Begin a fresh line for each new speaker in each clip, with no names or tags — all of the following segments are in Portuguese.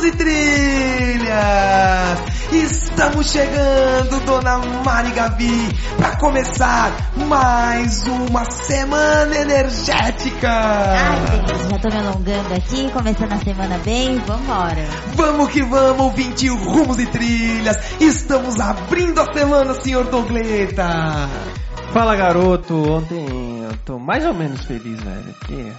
Rumos e Trilhas! Estamos chegando, Dona Mari Gabi, para começar mais uma semana energética!
Ai, Deus, já tô me alongando aqui, começando a semana bem, vambora!
Vamos que vamos, ouvinte Rumos e Trilhas! Estamos abrindo a semana, senhor Dougleta!
Fala, garoto, ontem eu tô mais ou menos feliz, velho, porque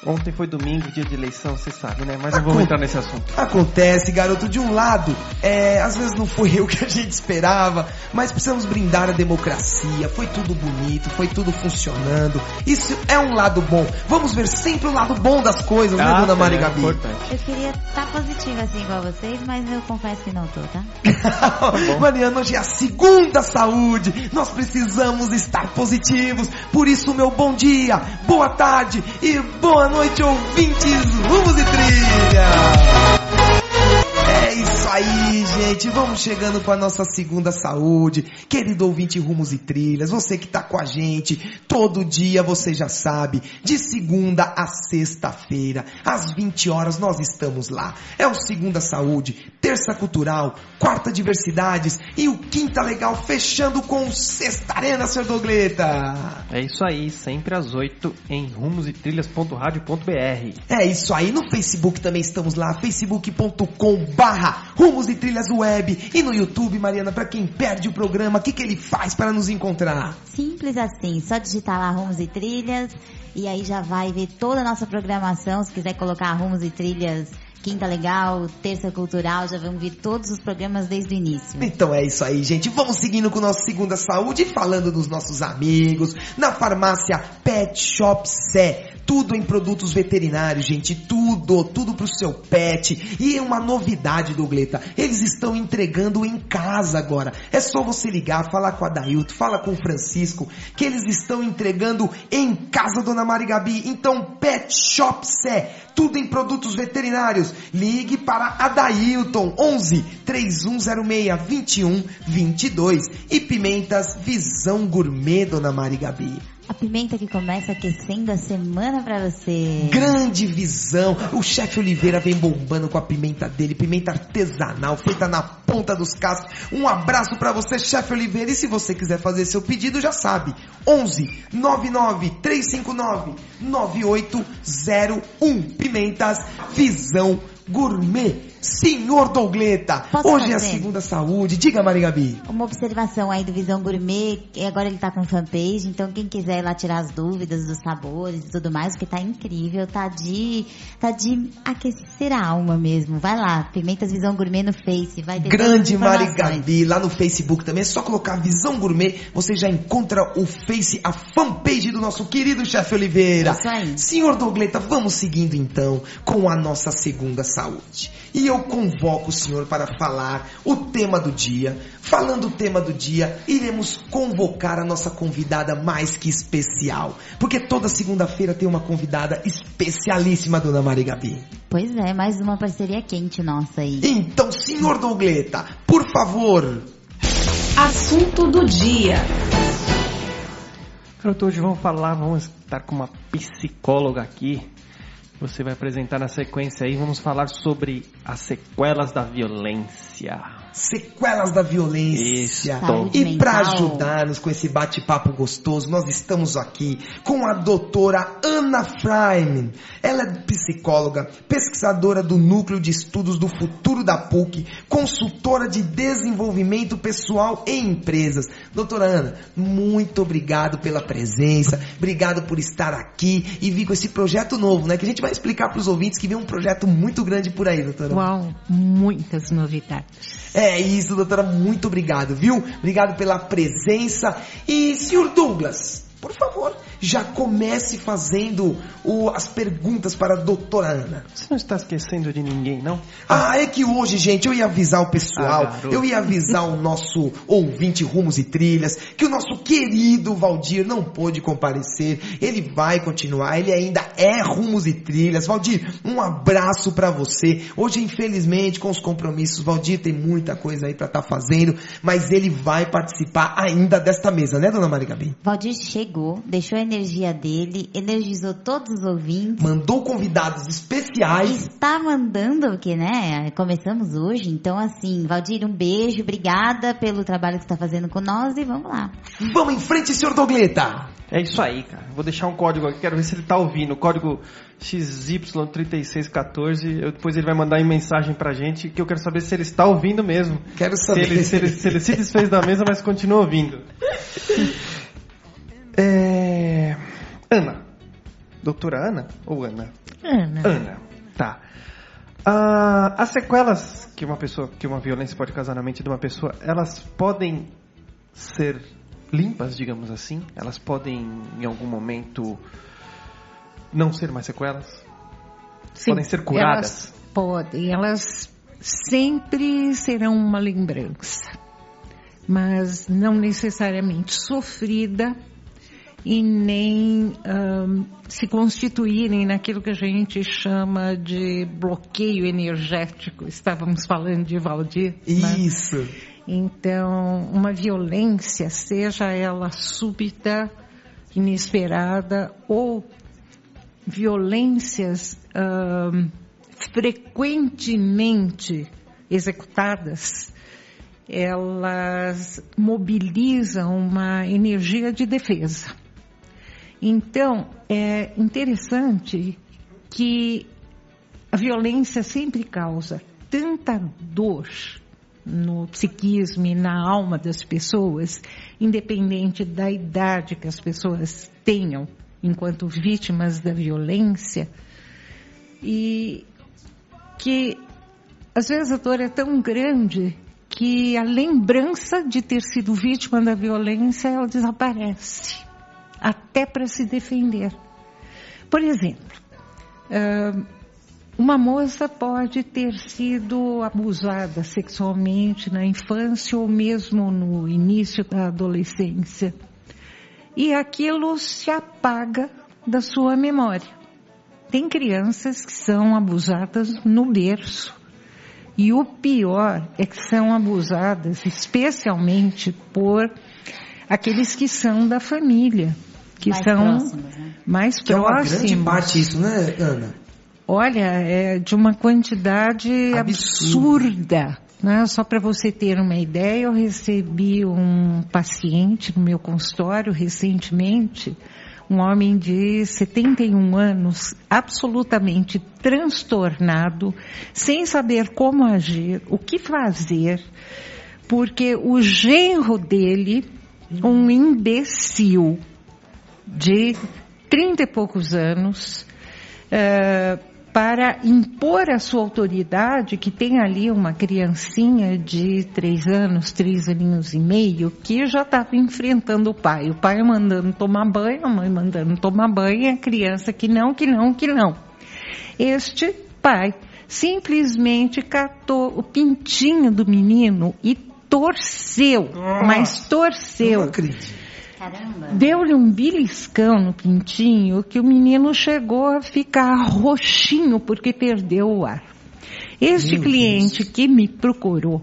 ontem foi domingo, dia de eleição, você sabe, né? Mas não vou entrar nesse assunto.
Acontece, garoto, de um lado, às vezes não foi o que a gente esperava, mas precisamos brindar a democracia, foi tudo bonito, foi tudo funcionando, isso é um lado bom. Vamos ver sempre o lado bom das coisas, né, Dona Mari Gabi?
Importante.
Eu queria estar positiva assim igual vocês, mas eu confesso que não tô, tá?
Mariana, hoje é a segunda saúde, nós precisamos estar positivos, por isso meu bom dia, boa tarde e boa noite, ouvintes Rumos e Trilhas. É isso aí, gente, vamos chegando com a nossa segunda saúde. Querido ouvinte Rumos e Trilhas, você que tá com a gente todo dia, você já sabe, de segunda a sexta-feira, às 20 horas nós estamos lá. É o Segunda Saúde, Terça Cultural, Quarta Diversidades e o Quinta Legal, fechando com Sexta Arena, Sr. Dougleta.
É isso aí, sempre às 8 em rumositrilhas.radio.br.
É isso aí, no Facebook também estamos lá, facebook.com/Rumos e Trilhas Web, e no YouTube, Mariana, para quem perde o programa, o que ele faz para nos encontrar?
Simples assim, só digitar lá Rumos e Trilhas e aí já vai ver toda a nossa programação. Se quiser colocar Rumos e Trilhas Quinta Legal, Terça Cultural, já vão vir todos os programas desde o início.
Então é isso aí, gente. Vamos seguindo com o nosso Segunda Saúde, falando dos nossos amigos, na farmácia Pet Shop Sé. Tudo em produtos veterinários, gente, tudo pro seu pet. E uma novidade, Dougleta, eles estão entregando em casa agora. É só você ligar, falar com a Dailton, fala com o Francisco, que eles estão entregando em casa, Dona Mari Gabi. Então, Pet Shop Sé, tudo em produtos veterinários. Ligue para a Dailton, 11 3106 2122. E Pimentas Visão Gourmet, Dona Mari Gabi.
A pimenta que começa aquecendo a semana pra você.
Grande Visão. O chefe Oliveira vem bombando com a pimenta dele. Pimenta artesanal, feita na ponta dos cascos. Um abraço pra você, chefe Oliveira. E se você quiser fazer seu pedido, já sabe. 11 99 359 9801. Pimentas Visão Gourmet. Senhor Dougleta, hoje é a Segunda Saúde. Diga, Mari Gabi.
Uma observação aí do Visão Gourmet, agora ele tá com fanpage, então quem quiser ir lá tirar as dúvidas dos sabores e tudo mais, porque tá incrível, tá de aquecer a alma mesmo. Vai lá, Pimentas Visão Gourmet no Face, vai ter
grande Mari Gabi, lá no Facebook também, é só colocar Visão Gourmet, você já encontra o Face, a fanpage do nosso querido chefe Oliveira.
Isso aí.
Senhor Dougleta, vamos seguindo então com a nossa Segunda Saúde. E eu convoco o senhor para falar o tema do dia. Falando o tema do dia, iremos convocar a nossa convidada mais que especial. Porque toda segunda-feira tem uma convidada especialíssima, Dona Mari Gabi.
Pois é, mais uma parceria quente nossa aí.
Então, senhor Dougleta, por favor.
Assunto do dia.
Garoto, hoje vamos estar com uma psicóloga aqui. Você vai apresentar na sequência aí, vamos falar sobre as sequelas da violência.
Sequelas da violência. E para ajudar-nos com esse bate-papo gostoso, nós estamos aqui com a doutora Ana Freiman. Ela é psicóloga, pesquisadora do Núcleo de Estudos do Futuro da PUC, consultora de desenvolvimento pessoal em empresas. Doutora Ana, muito obrigado pela presença, obrigado por estar aqui e vir com esse projeto novo, né? Que a gente vai explicar para os ouvintes que vem um projeto muito grande por aí, doutora.
Uau, muitas novidades.
É isso, doutora, muito obrigado, viu? Obrigado pela presença. E, senhor Douglas, por favor, já comece fazendo as perguntas para a doutora Ana.
Você não está esquecendo de ninguém, não?
É que hoje, gente, eu ia avisar o pessoal, eu ia avisar o nosso ouvinte Rumos e Trilhas, que o nosso querido Valdir não pôde comparecer, ele vai continuar, ele ainda é Rumos e Trilhas. Valdir, um abraço para você. Hoje, infelizmente, com os compromissos, Valdir tem muita coisa aí para estar fazendo, mas ele vai participar ainda desta mesa, né, dona Mari Gabi?
Valdir chegou, deixou a energia energia dele, energizou todos os ouvintes.
Mandou convidados especiais.
Está mandando, porque, né, começamos hoje. Então, assim, Valdir, um beijo, obrigada pelo trabalho que você está fazendo com nós e vamos lá.
Vamos em frente, senhor Dogleta.
É isso aí, cara. Vou deixar um código aqui, quero ver se ele tá ouvindo. O código XY3614. Depois ele vai mandar em mensagem pra gente, que eu quero saber se ele está ouvindo mesmo.
Quero saber.
Se ele se desfez da mesa, mas continua ouvindo. Ana. Doutora Ana? Ou Ana? Ana. Tá. As sequelas que uma violência pode causar na mente de uma pessoa, elas podem ser limpas, digamos assim? Elas podem, em algum momento, não ser mais sequelas?
Sim,
podem ser curadas?
Elas sempre serão uma lembrança, mas não necessariamente sofrida e nem se constituírem naquilo que a gente chama de bloqueio energético. Estávamos falando de Valdir.
Isso.
Né? Então, uma violência, seja ela súbita, inesperada, ou violências frequentemente executadas, elas mobilizam uma energia de defesa. Então, é interessante que a violência sempre causa tanta dor no psiquismo e na alma das pessoas, independente da idade que as pessoas tenham enquanto vítimas da violência, e que às vezes a dor é tão grande que a lembrança de ter sido vítima da violência, ela desaparece, até para se defender. Por exemplo, uma moça pode ter sido abusada sexualmente na infância ou mesmo no início da adolescência. E aquilo se apaga da sua memória. Tem crianças que são abusadas no berço. E o pior é que são abusadas especialmente por aqueles que são da família. Que
mais
são
próximos, né?
mais
Que
próximos.
é uma grande parte isso, né, Ana?
Olha, é de uma quantidade absurda, né? Só para você ter uma ideia, eu recebi um paciente no meu consultório recentemente, um homem de 71 anos, absolutamente transtornado, sem saber como agir, o que fazer, porque o genro dele, um imbecil de 30 e poucos anos, para impor a sua autoridade, que tem ali uma criancinha de 3 anos, 3 aninhos e meio, que já estava enfrentando o pai mandando tomar banho, a mãe mandando tomar banho, e a criança que não. Este pai simplesmente catou o pintinho do menino e torceu, mas torceu.
Não acredito.
Caramba.
Deu-lhe um beliscão no pintinho que o menino chegou a ficar roxinho porque perdeu o ar. Este cliente que me procurou,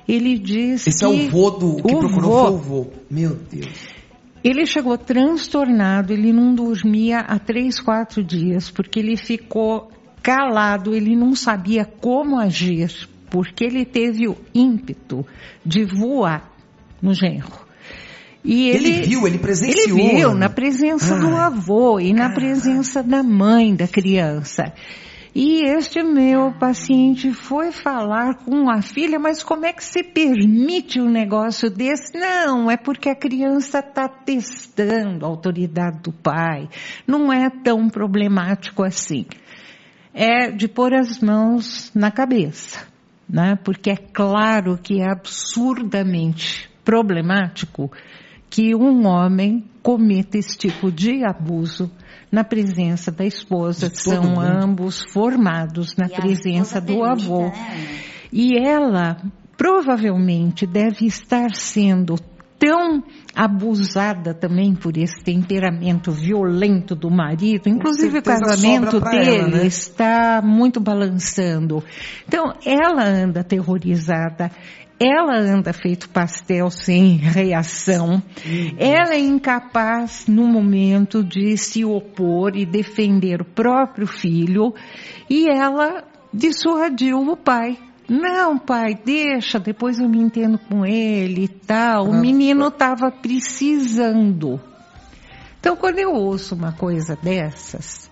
ele disse
Esse é o vô do que procurou foi o vô. Meu Deus.
Ele chegou transtornado, ele não dormia há 3, 4 dias, porque ele ficou calado, ele não sabia como agir, porque ele teve o ímpeto de voar no genro. E ele
presenciou.
Ele viu na presença do avô e na presença da mãe da criança. E este meu paciente foi falar com a filha, mas como é que se permite um negócio desse? Não, é porque a criança está testando a autoridade do pai. Não é tão problemático assim. É de pôr as mãos na cabeça, né? Porque é claro que é absurdamente problemático que um homem cometa esse tipo de abuso na presença da esposa, que são ambos formados na presença do avô.
Né?
E ela provavelmente deve estar sendo tão abusada também por esse temperamento violento do marido, inclusive o casamento dele está muito balançando. Então, ela anda aterrorizada, ela anda feito pastel sem reação, ela é incapaz no momento de se opor e defender o próprio filho, e ela dissuadiu o pai. Não, pai, deixa, depois eu me entendo com ele e tal. O menino estava precisando. Então, quando eu ouço uma coisa dessas,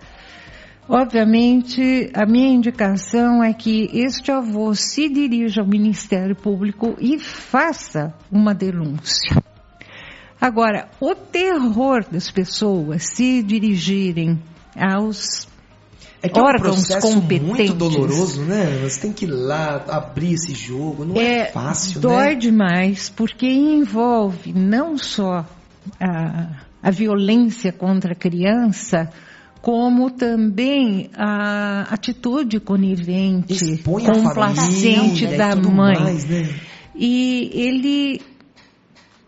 obviamente, a minha indicação é que este avô se dirija ao Ministério Público e faça uma denúncia. Agora, o terror das pessoas se dirigirem aos órgãos competentes. É um processo
muito doloroso, né? Você tem que ir lá, abrir esse jogo, não é fácil, né?
Dói demais, porque envolve não só a violência contra a criança, como também a atitude conivente, complacente da mãe.
Mais, né?
E ele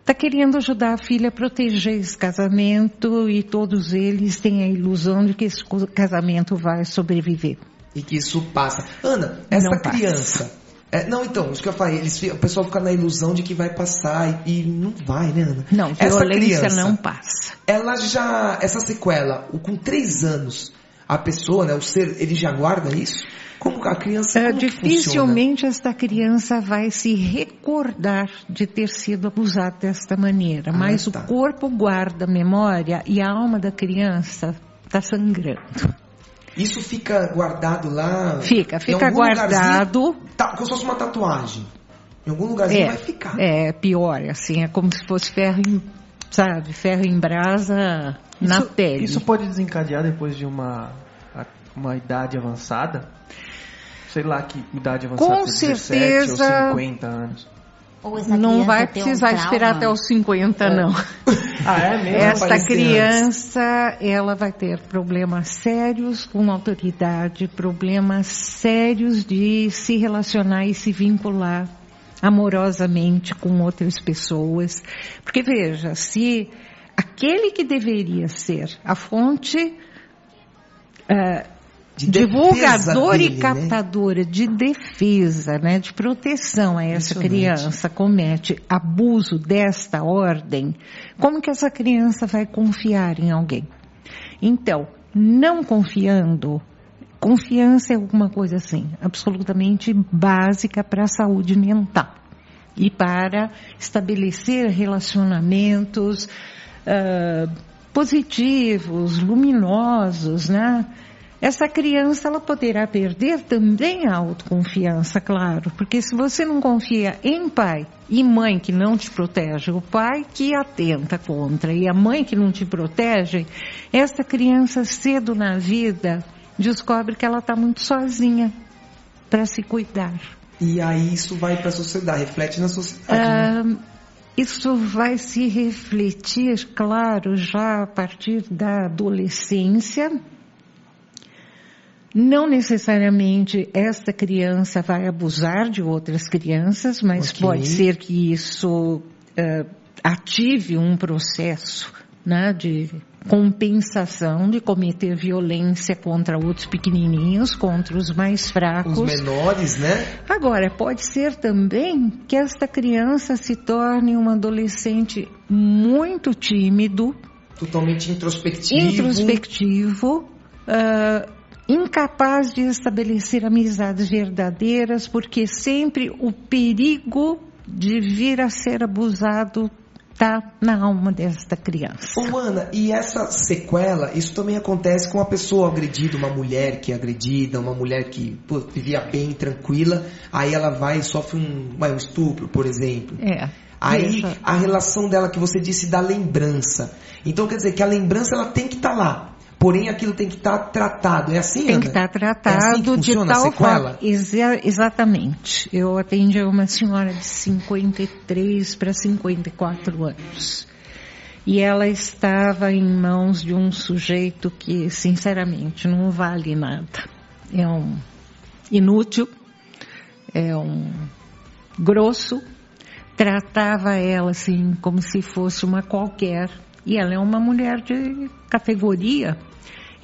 está querendo ajudar a filha a proteger esse casamento, e todos eles têm a ilusão de que esse casamento vai sobreviver.
E que isso passa. Ana, essa criança... isso que eu falei, o pessoal fica na ilusão de que vai passar e não vai, né, Ana?
Não, violência não passa.
Ela já, essa sequela, com 3 anos, a pessoa, né, o ser, ele já guarda isso? Como a criança,
dificilmente esta criança vai se recordar de ter sido abusada desta maneira, mas o corpo guarda a memória e a alma da criança está sangrando.
Isso fica guardado lá?
Fica guardado.
Como se fosse uma tatuagem. Em algum lugarzinho vai ficar.
É pior, assim, é como se fosse ferro em brasa na pele.
Isso pode desencadear depois de uma idade avançada? Sei lá que idade avançada.
Com certeza.
Ou 50 anos.
Não vai precisar esperar até os 50, não.
É mesmo?
Esta criança, ela vai ter problemas sérios com autoridade, problemas sérios de se relacionar e se vincular amorosamente com outras pessoas. Porque veja, se aquele que deveria ser a fonte divulgadora e captadora, né? De defesa, né, de proteção a essa criança, comete abuso desta ordem, como que essa criança vai confiar em alguém? Então, não confiando, confiança é alguma coisa assim, absolutamente básica para a saúde mental e para estabelecer relacionamentos positivos, luminosos, né? Essa criança, ela poderá perder também a autoconfiança, claro, porque se você não confia em pai e mãe que não te protege, o pai que atenta contra e a mãe que não te protege, essa criança cedo na vida descobre que ela está muito sozinha para se cuidar.
E aí isso vai para a sociedade, reflete na sociedade, né?
Isso vai se refletir, claro, já a partir da adolescência. Não necessariamente esta criança vai abusar de outras crianças, mas pode ser que isso ative um processo, né, de compensação, de cometer violência contra outros pequenininhos, contra os mais fracos.
Os menores, né?
Agora, pode ser também que esta criança se torne um adolescente muito tímido.
Totalmente introspectivo.
Incapaz de estabelecer amizades verdadeiras, porque sempre o perigo de vir a ser abusado está na alma desta criança.
Ô, Ana, e essa sequela, isso também acontece com uma pessoa agredida, uma mulher que é agredida, uma mulher que vivia bem, tranquila, aí ela vai e sofre um estupro, por exemplo. Aí a relação dela que você disse da lembrança. Então quer dizer que a lembrança ela tem que estar lá. Porém, aquilo tem que estar tratado. É assim,
Tem que estar tratado
assim que
de tal forma. Exatamente. Eu atendi uma senhora de 53 para 54 anos. E ela estava em mãos de um sujeito que, sinceramente, não vale nada. É um inútil, é um grosso, tratava ela assim como se fosse uma qualquer. E ela é uma mulher de categoria.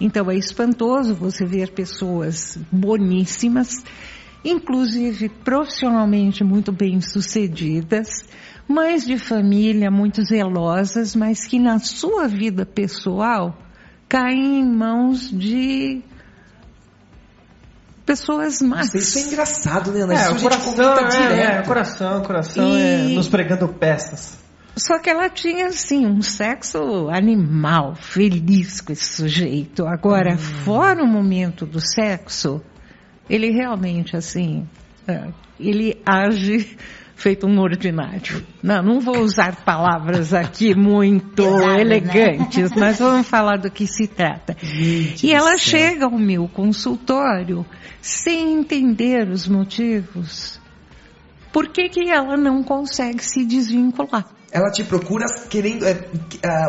Então é espantoso você ver pessoas boníssimas, inclusive profissionalmente muito bem-sucedidas, mães de família muito zelosas, mas que na sua vida pessoal caem em mãos de pessoas más.
Isso é engraçado, né, Ana?
O coração nos pregando peças.
Só que ela tinha, assim, um sexo animal, feliz com esse sujeito. Agora, fora o momento do sexo, ele realmente, assim, ele age feito um ordinário. Não vou usar palavras aqui muito elegantes, né? Mas vamos falar do que se trata.
Gente,
e ela chega ao meu consultório sem entender os motivos. Por que ela não consegue se desvincular?
Ela te procura querendo...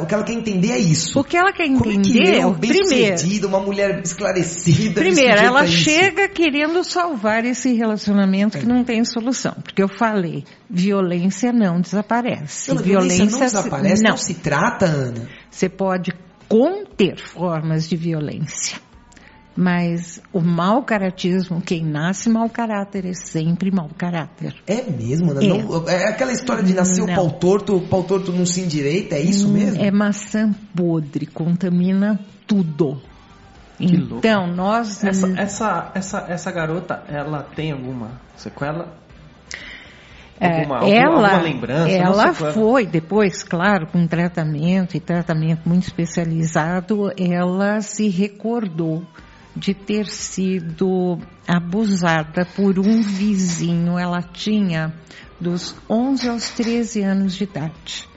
o que ela quer entender é isso.
O que ela quer entender é o
primeiro... Uma mulher esclarecida...
Primeiro, ela chega querendo salvar esse relacionamento que não tem solução. Porque eu falei, violência não desaparece.
Não, violência não desaparece, não se trata, Ana.
Você pode conter formas de violência. Mas o mau caratismo, quem nasce mau caráter é sempre mau caráter.
É mesmo, Ana? É aquela história de nascer o pau torto não se endireita, é isso mesmo?
É maçã podre, contamina tudo.
Que
então,
louco.
Nós...
Essa garota, ela tem alguma sequela? Alguma lembrança?
Ela foi, depois, claro, com tratamento muito especializado, ela se recordou de ter sido abusada por um vizinho. Ela tinha dos 11 aos 13 anos de idade.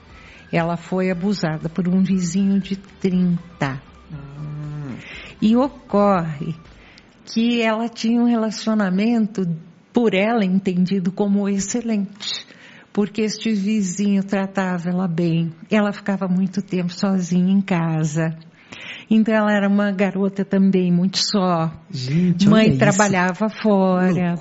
Ela foi abusada por um vizinho de 30. E ocorre que ela tinha um relacionamento, por ela entendido como excelente, porque este vizinho tratava ela bem. Ela ficava muito tempo sozinha em casa. Então ela era uma garota também muito só.
Gente,
mãe trabalhava fora.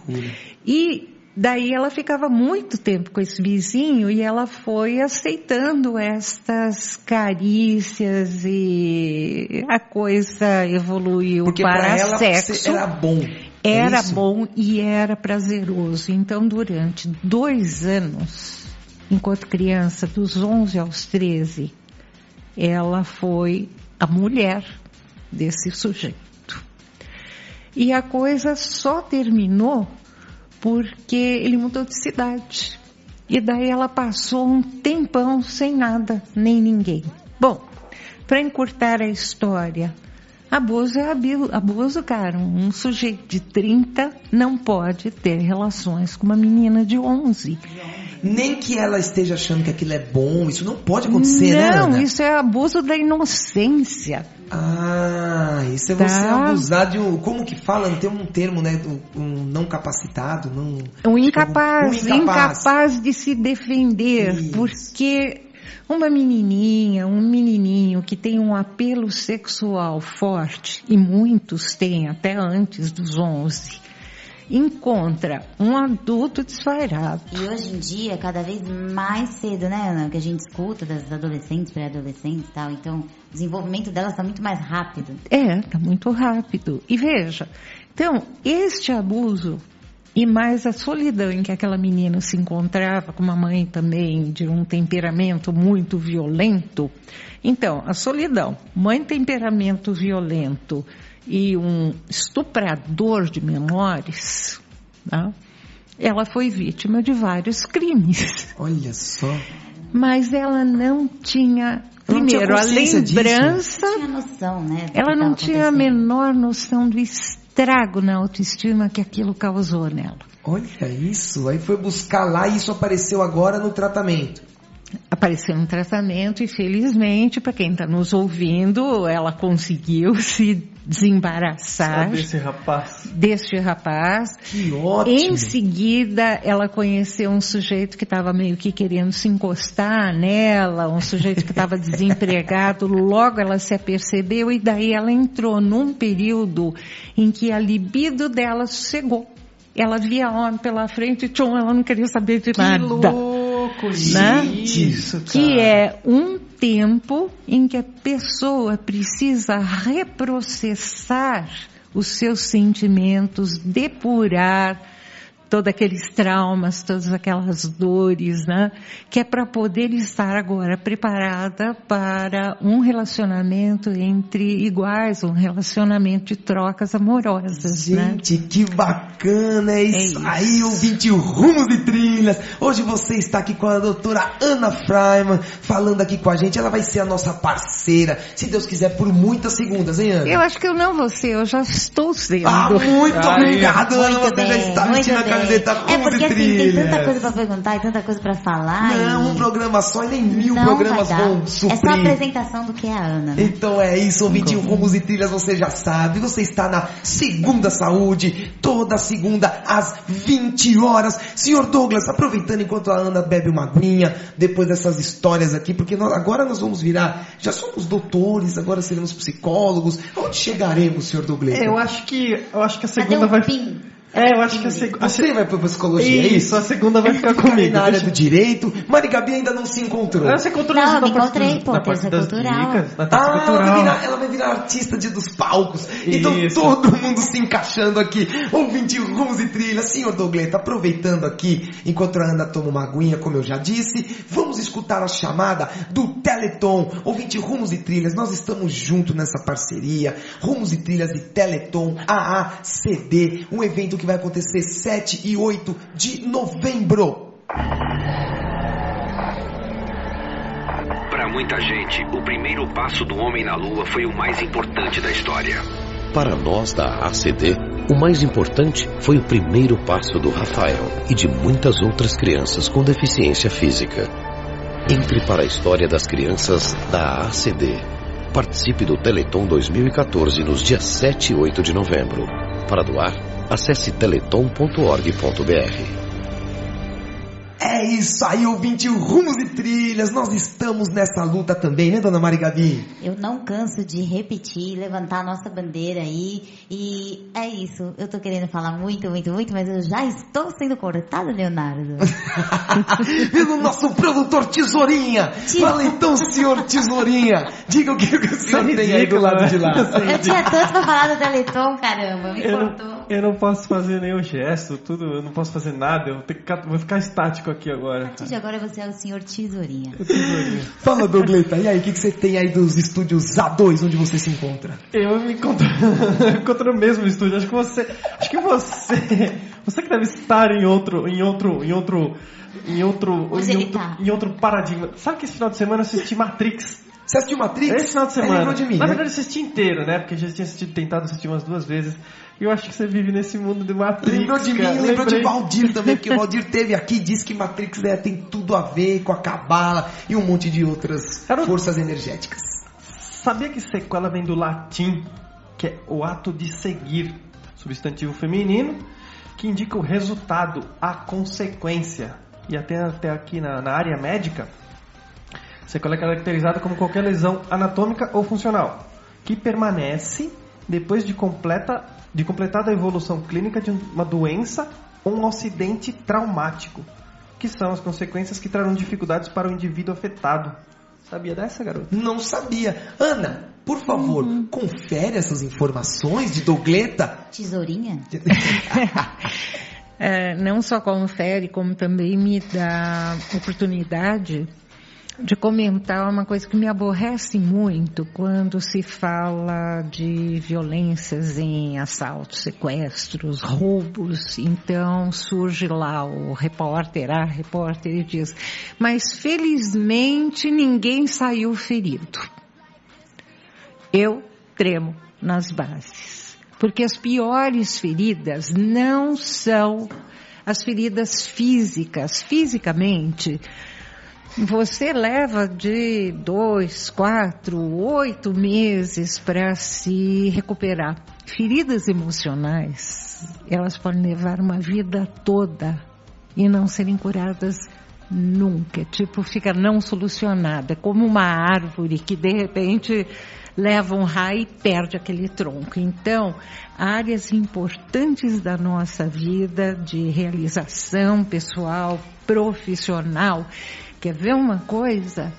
E daí ela ficava muito tempo com esse vizinho e ela foi aceitando estas carícias e a coisa evoluiu
porque
para
ela
sexo.
Era bom.
Era bom e era prazeroso. Então durante 2 anos, enquanto criança, dos 11 aos 13, ela foi a mulher desse sujeito. E a coisa só terminou porque ele mudou de cidade. E daí ela passou um tempão sem nada, nem ninguém. Bom, para encurtar a história, abuso é abuso, cara. Um sujeito de 30 não pode ter relações com uma menina de 11.
Nem que ela esteja achando que aquilo é bom, isso não pode acontecer, né, Ana?
Não, isso é abuso da inocência.
Isso é você abusar de um... Como que fala? Tem um termo, né? Um não capacitado, não...
Um incapaz de se defender. Isso. Porque uma menininha, um menininho que tem um apelo sexual forte, e muitos têm até antes dos 11... encontra um adulto desvairado.
E hoje em dia, cada vez mais cedo, né, Ana? Que a gente escuta das adolescentes, pré-adolescentes e tal. Então, o desenvolvimento delas está muito mais rápido.
Está muito rápido. E veja, então, este abuso e mais a solidão em que aquela menina se encontrava, com uma mãe também de um temperamento muito violento. Então, a solidão, mãe temperamento violento, e um estuprador de menores, tá? Ela foi vítima de vários crimes.
Olha só.
Mas ela não tinha, primeiro, a lembrança...
Não tinha noção, né?
Ela não tinha a menor noção do estrago na autoestima que aquilo causou nela.
Olha isso, aí foi buscar lá e isso apareceu agora no tratamento.
Apareceu no tratamento e, felizmente, para quem está nos ouvindo, ela conseguiu se desembaraçar deste rapaz.
Que ótimo!
Em seguida, ela conheceu um sujeito que estava meio que querendo se encostar nela, um sujeito que estava desempregado. Logo ela se apercebeu e daí ela entrou num período em que a libido dela sossegou. Ela via homem pela frente e ela não queria saber de nada.
Louco!
louco isso, que é um tempo em que a pessoa precisa reprocessar os seus sentimentos, depurar todos aqueles traumas, todas aquelas dores, né? Que é para poder estar agora preparada para um relacionamento entre iguais, um relacionamento de trocas amorosas.
Gente, né? Que bacana, é isso aí, ouvinte Rumos e Trilhas. Hoje você está aqui com a doutora Ana Freiman, falando aqui com a gente. Ela vai ser a nossa parceira, se Deus quiser, por muitas segundas, hein, Ana?
Eu acho que eu não vou ser, eu já estou sendo.
Muito obrigado, Ana, você já está vestindo a camiseta
é porque assim, tem tanta coisa pra perguntar e tanta coisa pra falar.
Não, um programa só e nem 1000 programas vão suprir.
É só a apresentação do que é a Ana. Né?
Então é isso, ouvinte Rumos e Trilhas, você já sabe. Você está na Segunda Saúde, toda segunda às 20 horas. Senhor Douglas, aproveitando enquanto a Ana bebe uma aguinha, depois dessas histórias aqui, porque agora nós vamos virar, já somos doutores, agora seremos psicólogos. Onde chegaremos, senhor Douglas?
Eu acho que a segunda vai... eu acho que
você vai para psicologia, é isso?
A segunda vai ficar comigo.
Na área do direito. Mari Gabi ainda não se encontrou.
Ela se encontrou
não, me encontrei, pô, terça cultural.
Ela vai virar artista dos palcos. Então todo mundo se encaixando aqui. Ouvinte Rumos e Trilhas. Senhor Douglas, aproveitando aqui, enquanto a Ana toma uma aguinha, como eu já disse, vamos escutar a chamada do Teleton. Ouvinte Rumos e Trilhas, nós estamos juntos nessa parceria. Rumos e Trilhas e Teleton AACD, um evento que vai acontecer 7 e 8 de novembro.
Para muita gente, o primeiro passo do homem na Lua foi o mais importante da história. Para nós da ACD, o mais importante foi o primeiro passo do Rafael e de muitas outras crianças com deficiência física. Entre para a história das crianças da ACD. Participe do Teleton 2014 nos dias 7 e 8 de novembro. Para doar, acesse teleton.org.br.
É isso aí, ouvinte Rumos e Trilhas. Nós estamos nessa luta também, né, dona Mari Gabi?
Eu não canso de repetir, levantar a nossa bandeira aí. E é isso. Eu tô querendo falar muito, mas eu já estou sendo cortada, Leonardo.
Pelo nosso produtor Tesourinha. Fala então, senhor Tesourinha. Diga o que o senhor tem aí do lado de lá.
Eu tinha tanto pra falar do Teleton, caramba. Me cortou.
Eu não posso fazer nenhum gesto, eu não posso fazer nada. Vou ficar estático aqui agora.
A partir de agora você é o senhor Tesourinha.
Fala, Douglas, e aí, o que você tem aí dos estúdios A2, onde você se encontra?
Eu me encontro no mesmo estúdio. Acho que você que deve estar em outro paradigma. Sabe que esse final de semana eu assisti Matrix?
Você assistiu Matrix?
Esse final de semana.
Lembrou de mim,
Na verdade, eu assisti inteiro, né? Porque eu já tinha tentado assistir umas 2 vezes. E eu acho que você vive nesse mundo de Matrix.
Lembrou de mim, lembrou de Valdir também, porque o Valdir teve aqui e disse que Matrix tem tudo a ver com a cabala e um monte de outras forças energéticas.
Sabia que sequela vem do latim, que é o ato de seguir, substantivo feminino, que indica o resultado, a consequência. E até aqui na área médica, sequela é caracterizada como qualquer lesão anatômica ou funcional, que permanece depois de completada a evolução clínica de uma doença ou um acidente traumático, que são as consequências que trarão dificuldades para o indivíduo afetado. Sabia dessa, garota?
Não sabia. Ana, por favor, confere essas informações de Dougleta.
Tesourinha?
Não só confere, como também me dá oportunidade de comentar uma coisa que me aborrece muito quando se fala de violências em assaltos, sequestros, roubos. Então surge lá a repórter e diz: mas felizmente ninguém saiu ferido. Eu tremo nas bases, porque as piores feridas não são as feridas físicas. Fisicamente, você leva de 2, 4, 8 meses para se recuperar. Feridas emocionais, elas podem levar uma vida toda e não serem curadas nunca. Tipo, fica não solucionada, como uma árvore que de repente leva um raio e perde aquele tronco. Então, áreas importantes da nossa vida de realização pessoal, profissional. Quer ver uma coisa?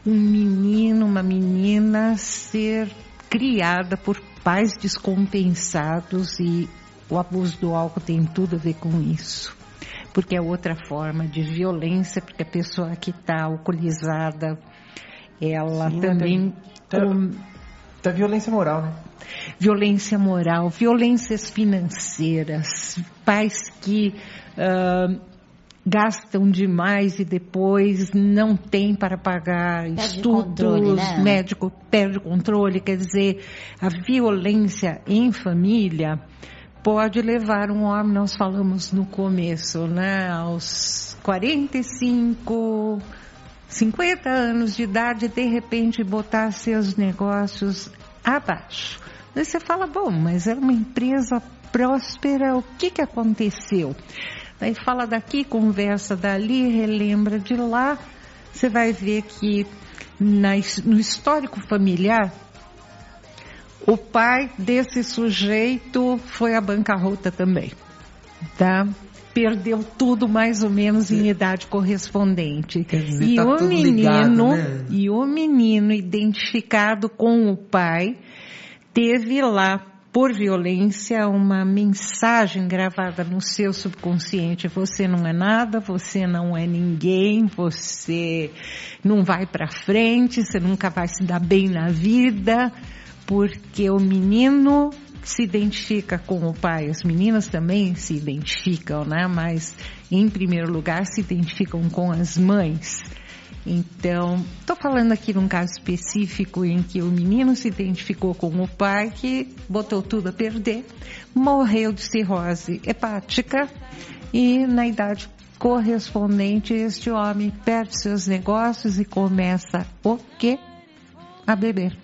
Um menino, uma menina ser criada por pais descompensados, e o abuso do álcool tem tudo a ver com isso. Porque é outra forma de violência, porque a pessoa que está alcoolizada, ela também...
Da violência moral, né?
Violência moral, violências financeiras, pais que gastam demais e depois não tem para pagar estudos, né? Médico perde o controle, quer dizer, a violência em família pode levar um homem, nós falamos no começo, né, aos 45, 50 anos de idade, de repente botar seus negócios abaixo. Aí você fala, bom, mas era uma empresa próspera, o que aconteceu? Aí fala daqui, conversa dali, relembra de lá, você vai ver que no histórico familiar, o pai desse sujeito foi à bancarrota também, tá? Perdeu tudo mais ou menos em idade correspondente.
Quer dizer, e, tá o tudo menino, ligado, né?
E o menino identificado com o pai teve lá, por violência, uma mensagem gravada no seu subconsciente: você não é nada, você não é ninguém, você não vai para frente, você nunca vai se dar bem na vida. Porque o menino se identifica com o pai, as meninas também se identificam, né? Mas, em primeiro lugar, se identificam com as mães. Então, estou falando aqui de um caso específico em que o menino se identificou com o pai, que botou tudo a perder, morreu de cirrose hepática e, na idade correspondente, este homem perde seus negócios e começa o quê? A beber.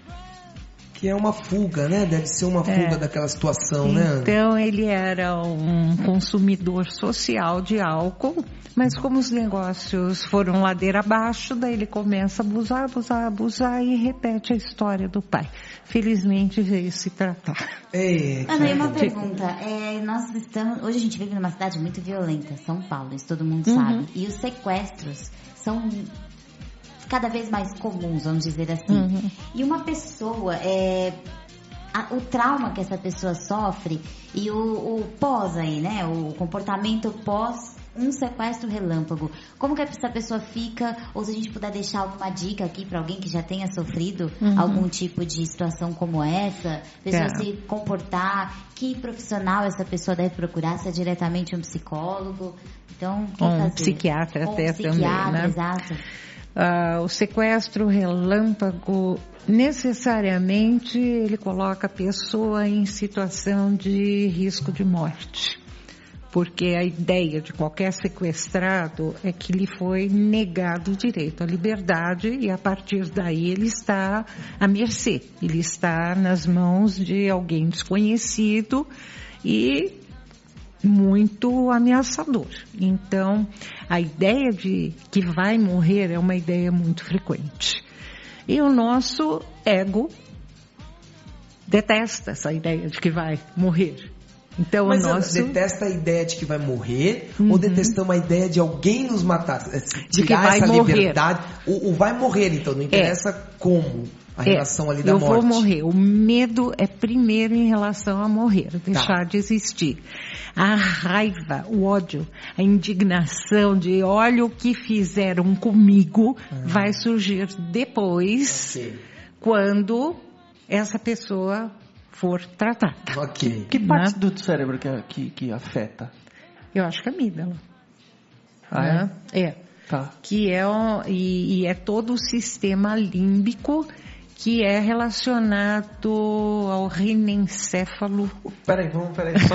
Que é uma fuga, né? Deve ser uma fuga daquela situação, né?
Então, ele era um consumidor social de álcool, mas como os negócios foram ladeira abaixo, daí ele começa a abusar e repete a história do pai. Felizmente veio se tratar.
Ana, e uma pergunta. Hoje a gente vive numa cidade muito violenta, São Paulo, isso todo mundo sabe. E os sequestros são cada vez mais comuns, vamos dizer assim. E uma pessoa, o trauma que essa pessoa sofre e o pós aí, né? O comportamento pós um sequestro relâmpago. Como que essa pessoa fica? Ou se a gente puder deixar alguma dica aqui para alguém que já tenha sofrido algum tipo de situação como essa, pessoa se comportar, que profissional essa pessoa deve procurar, se é diretamente um psicólogo, então
um psiquiatra até também, né?
Exato.
O sequestro relâmpago, necessariamente, ele coloca a pessoa em situação de risco de morte. Porque a ideia de qualquer sequestrado é que lhe foi negado o direito à liberdade e, a partir daí, ele está à mercê. Ele está nas mãos de alguém desconhecido e muito ameaçador. Então, a ideia de que vai morrer é uma ideia muito frequente. E o nosso ego detesta essa ideia de que vai morrer. Então,
mas detesta a ideia de que vai morrer ou detesta uma ideia de alguém nos matar?
De que vai morrer.
Liberdade. O vai morrer, então, não interessa como a relação ali da morte.
Eu vou morrer. O medo é primeiro em relação a morrer, deixar de existir. A raiva, o ódio, a indignação de olha o que fizeram comigo vai surgir depois, quando essa pessoa for tratada.
Que parte do cérebro que afeta?
Eu acho que a amígdala.
Tá.
Que é todo o sistema límbico que é relacionado ao rinencéfalo.
Peraí,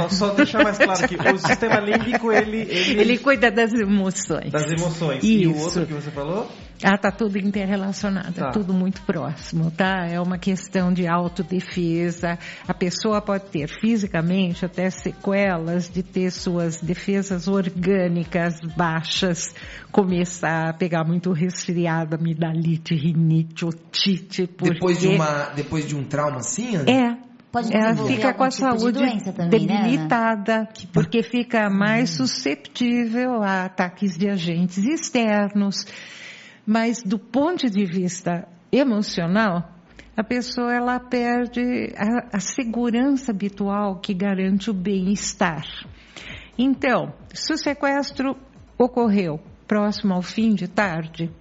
só deixar mais claro aqui. O sistema límbico, ele
cuida das emoções.
Das emoções.
Isso.
E o outro que você falou?
Tá tudo interrelacionado, tá tudo muito próximo, tá? É uma questão de autodefesa. A pessoa pode ter fisicamente até sequelas de ter suas defesas orgânicas baixas, começar a pegar muito resfriado, amidalite, rinite, otite.
Depois de um trauma assim, Ana?
Ela fica com a saúde
também,
debilitada, né, porque fica mais susceptível a ataques de agentes externos. Mas do ponto de vista emocional, a pessoa ela perde a segurança habitual que garante o bem-estar. Então, se o sequestro ocorreu próximo ao fim de tarde,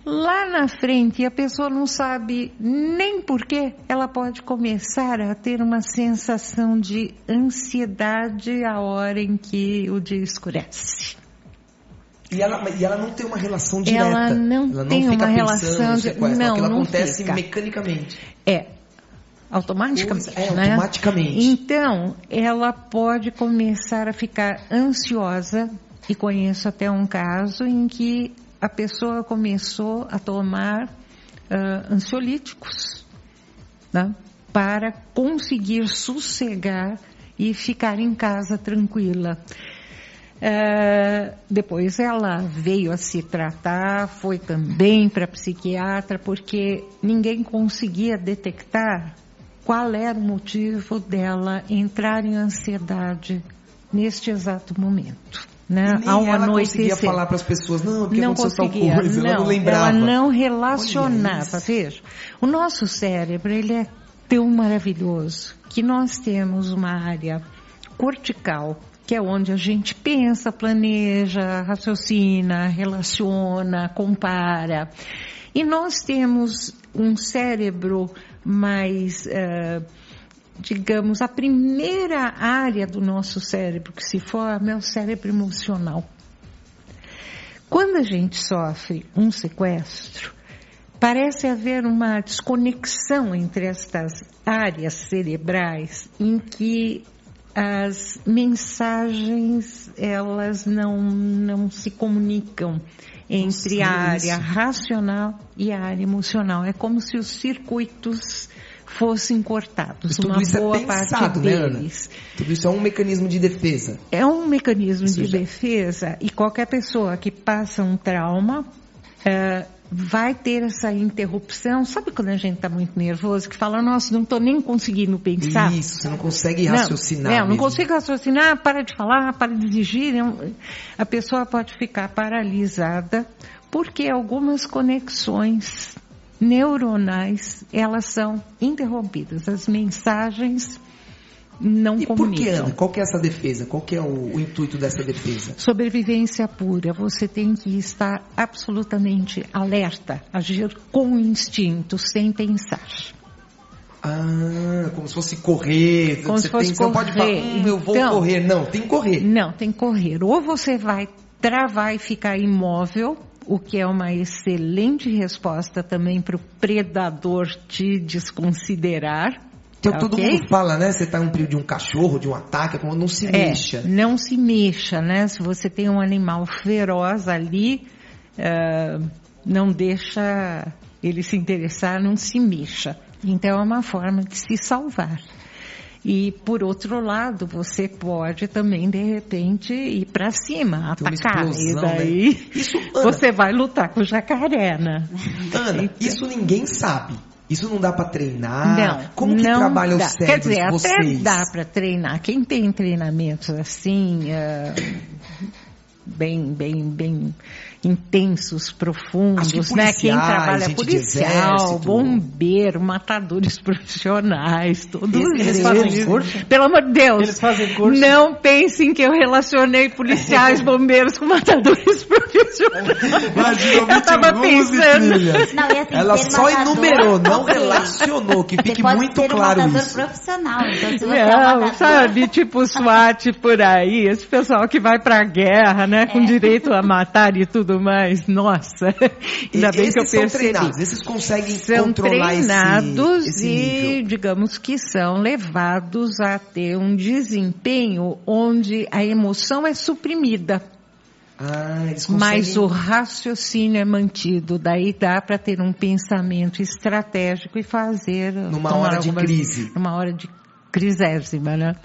lá na frente a pessoa não sabe nem porquê, ela pode começar a ter uma sensação de ansiedade a hora em que o dia escurece.
E ela não tem uma relação direta.
Ela não tem uma relação
não acontece mecanicamente.
Automaticamente.
Automaticamente.
Então, ela pode começar a ficar ansiosa, e conheço até um caso em que a pessoa começou a tomar ansiolíticos, né, para conseguir sossegar e ficar em casa tranquila. Depois ela veio a se tratar, foi também para psiquiatra, porque ninguém conseguia detectar qual era o motivo dela entrar em ansiedade neste exato momento. Né?
E nem ela conseguia falar para as pessoas, porque
não
conseguia, tal coisa,
ela
não lembrava.
Ela não relacionava. Veja, o nosso cérebro, ele é tão maravilhoso que nós temos uma área cortical, que é onde a gente pensa, planeja, raciocina, relaciona, compara. E nós temos um cérebro mais, digamos, a primeira área do nosso cérebro que se forma é o cérebro emocional. Quando a gente sofre um sequestro, parece haver uma desconexão entre estas áreas cerebrais em que as mensagens, elas não se comunicam entre a área racional e a área emocional. É como se os circuitos fossem cortados.
Tudo
uma
isso
boa
é pensado,
parte deles.
Né, Ana? Tudo isso é um mecanismo de defesa.
É um mecanismo de defesa, e qualquer pessoa que passa um trauma vai ter essa interrupção. Sabe quando a gente está muito nervoso, que fala, nossa, não estou nem conseguindo pensar?
Isso, você não consegue raciocinar.
Não consigo raciocinar, para de falar, para de exigir. A pessoa pode ficar paralisada, porque algumas conexões neuronais, elas são interrompidas. As mensagens não comunicam.
E por que, Ana? Qual que é essa defesa? Qual que é o intuito dessa defesa?
Sobrevivência pura. Você tem que estar absolutamente alerta, agir com instinto, sem pensar.
Como se fosse correr.
Como se fosse correr.
Não pode falar, eu vou correr. Não, tem que correr.
Não, tem que correr. Ou você vai travar e ficar imóvel, o que é uma excelente resposta também para o predador te desconsiderar.
Então, todo mundo fala, né? Você está em um período de um cachorro, de um ataque, como não se mexa.
Não se mexa, né? Se você tem um animal feroz ali, não deixa ele se interessar, não se mexa. Então, é uma forma de se salvar. E, por outro lado, você pode também, de repente, ir para cima, atacar. E daí,
né? Isso, Ana,
você vai lutar com o jacaré, né?
Ana,
então,
isso ninguém sabe. Isso não dá para treinar?
Não.
Como que trabalha o cérebro?
Quer dizer,
até
dá para treinar. Quem tem treinamentos assim, bem intensos, profundos, né? Quem trabalha policial, bombeiro, matadores profissionais, todos eles
fazem curso?
Pelo amor de Deus,
eles fazem curso?
Não pensem que eu relacionei policiais, bombeiros com matadores profissionais.
Imagina, eu tava pensando.
Não, e assim,
ela só enumerou, não relacionou, que fique muito claro isso.
Você pode ser um matador profissional, então se você
não,
é um matador...
sabe, tipo SWAT por aí, esse pessoal que vai pra guerra, né, com direito a matar e tudo mais, nossa, ainda bem que eu percebi.
Treinados, esses conseguem controlar
treinados
esse
e,
nível.
digamos que são levados a ter um desempenho onde a emoção é suprimida. Mas o raciocínio é mantido. Daí dá para ter um pensamento estratégico e fazer...
Numa hora de crise.
Numa hora de crisésima, né?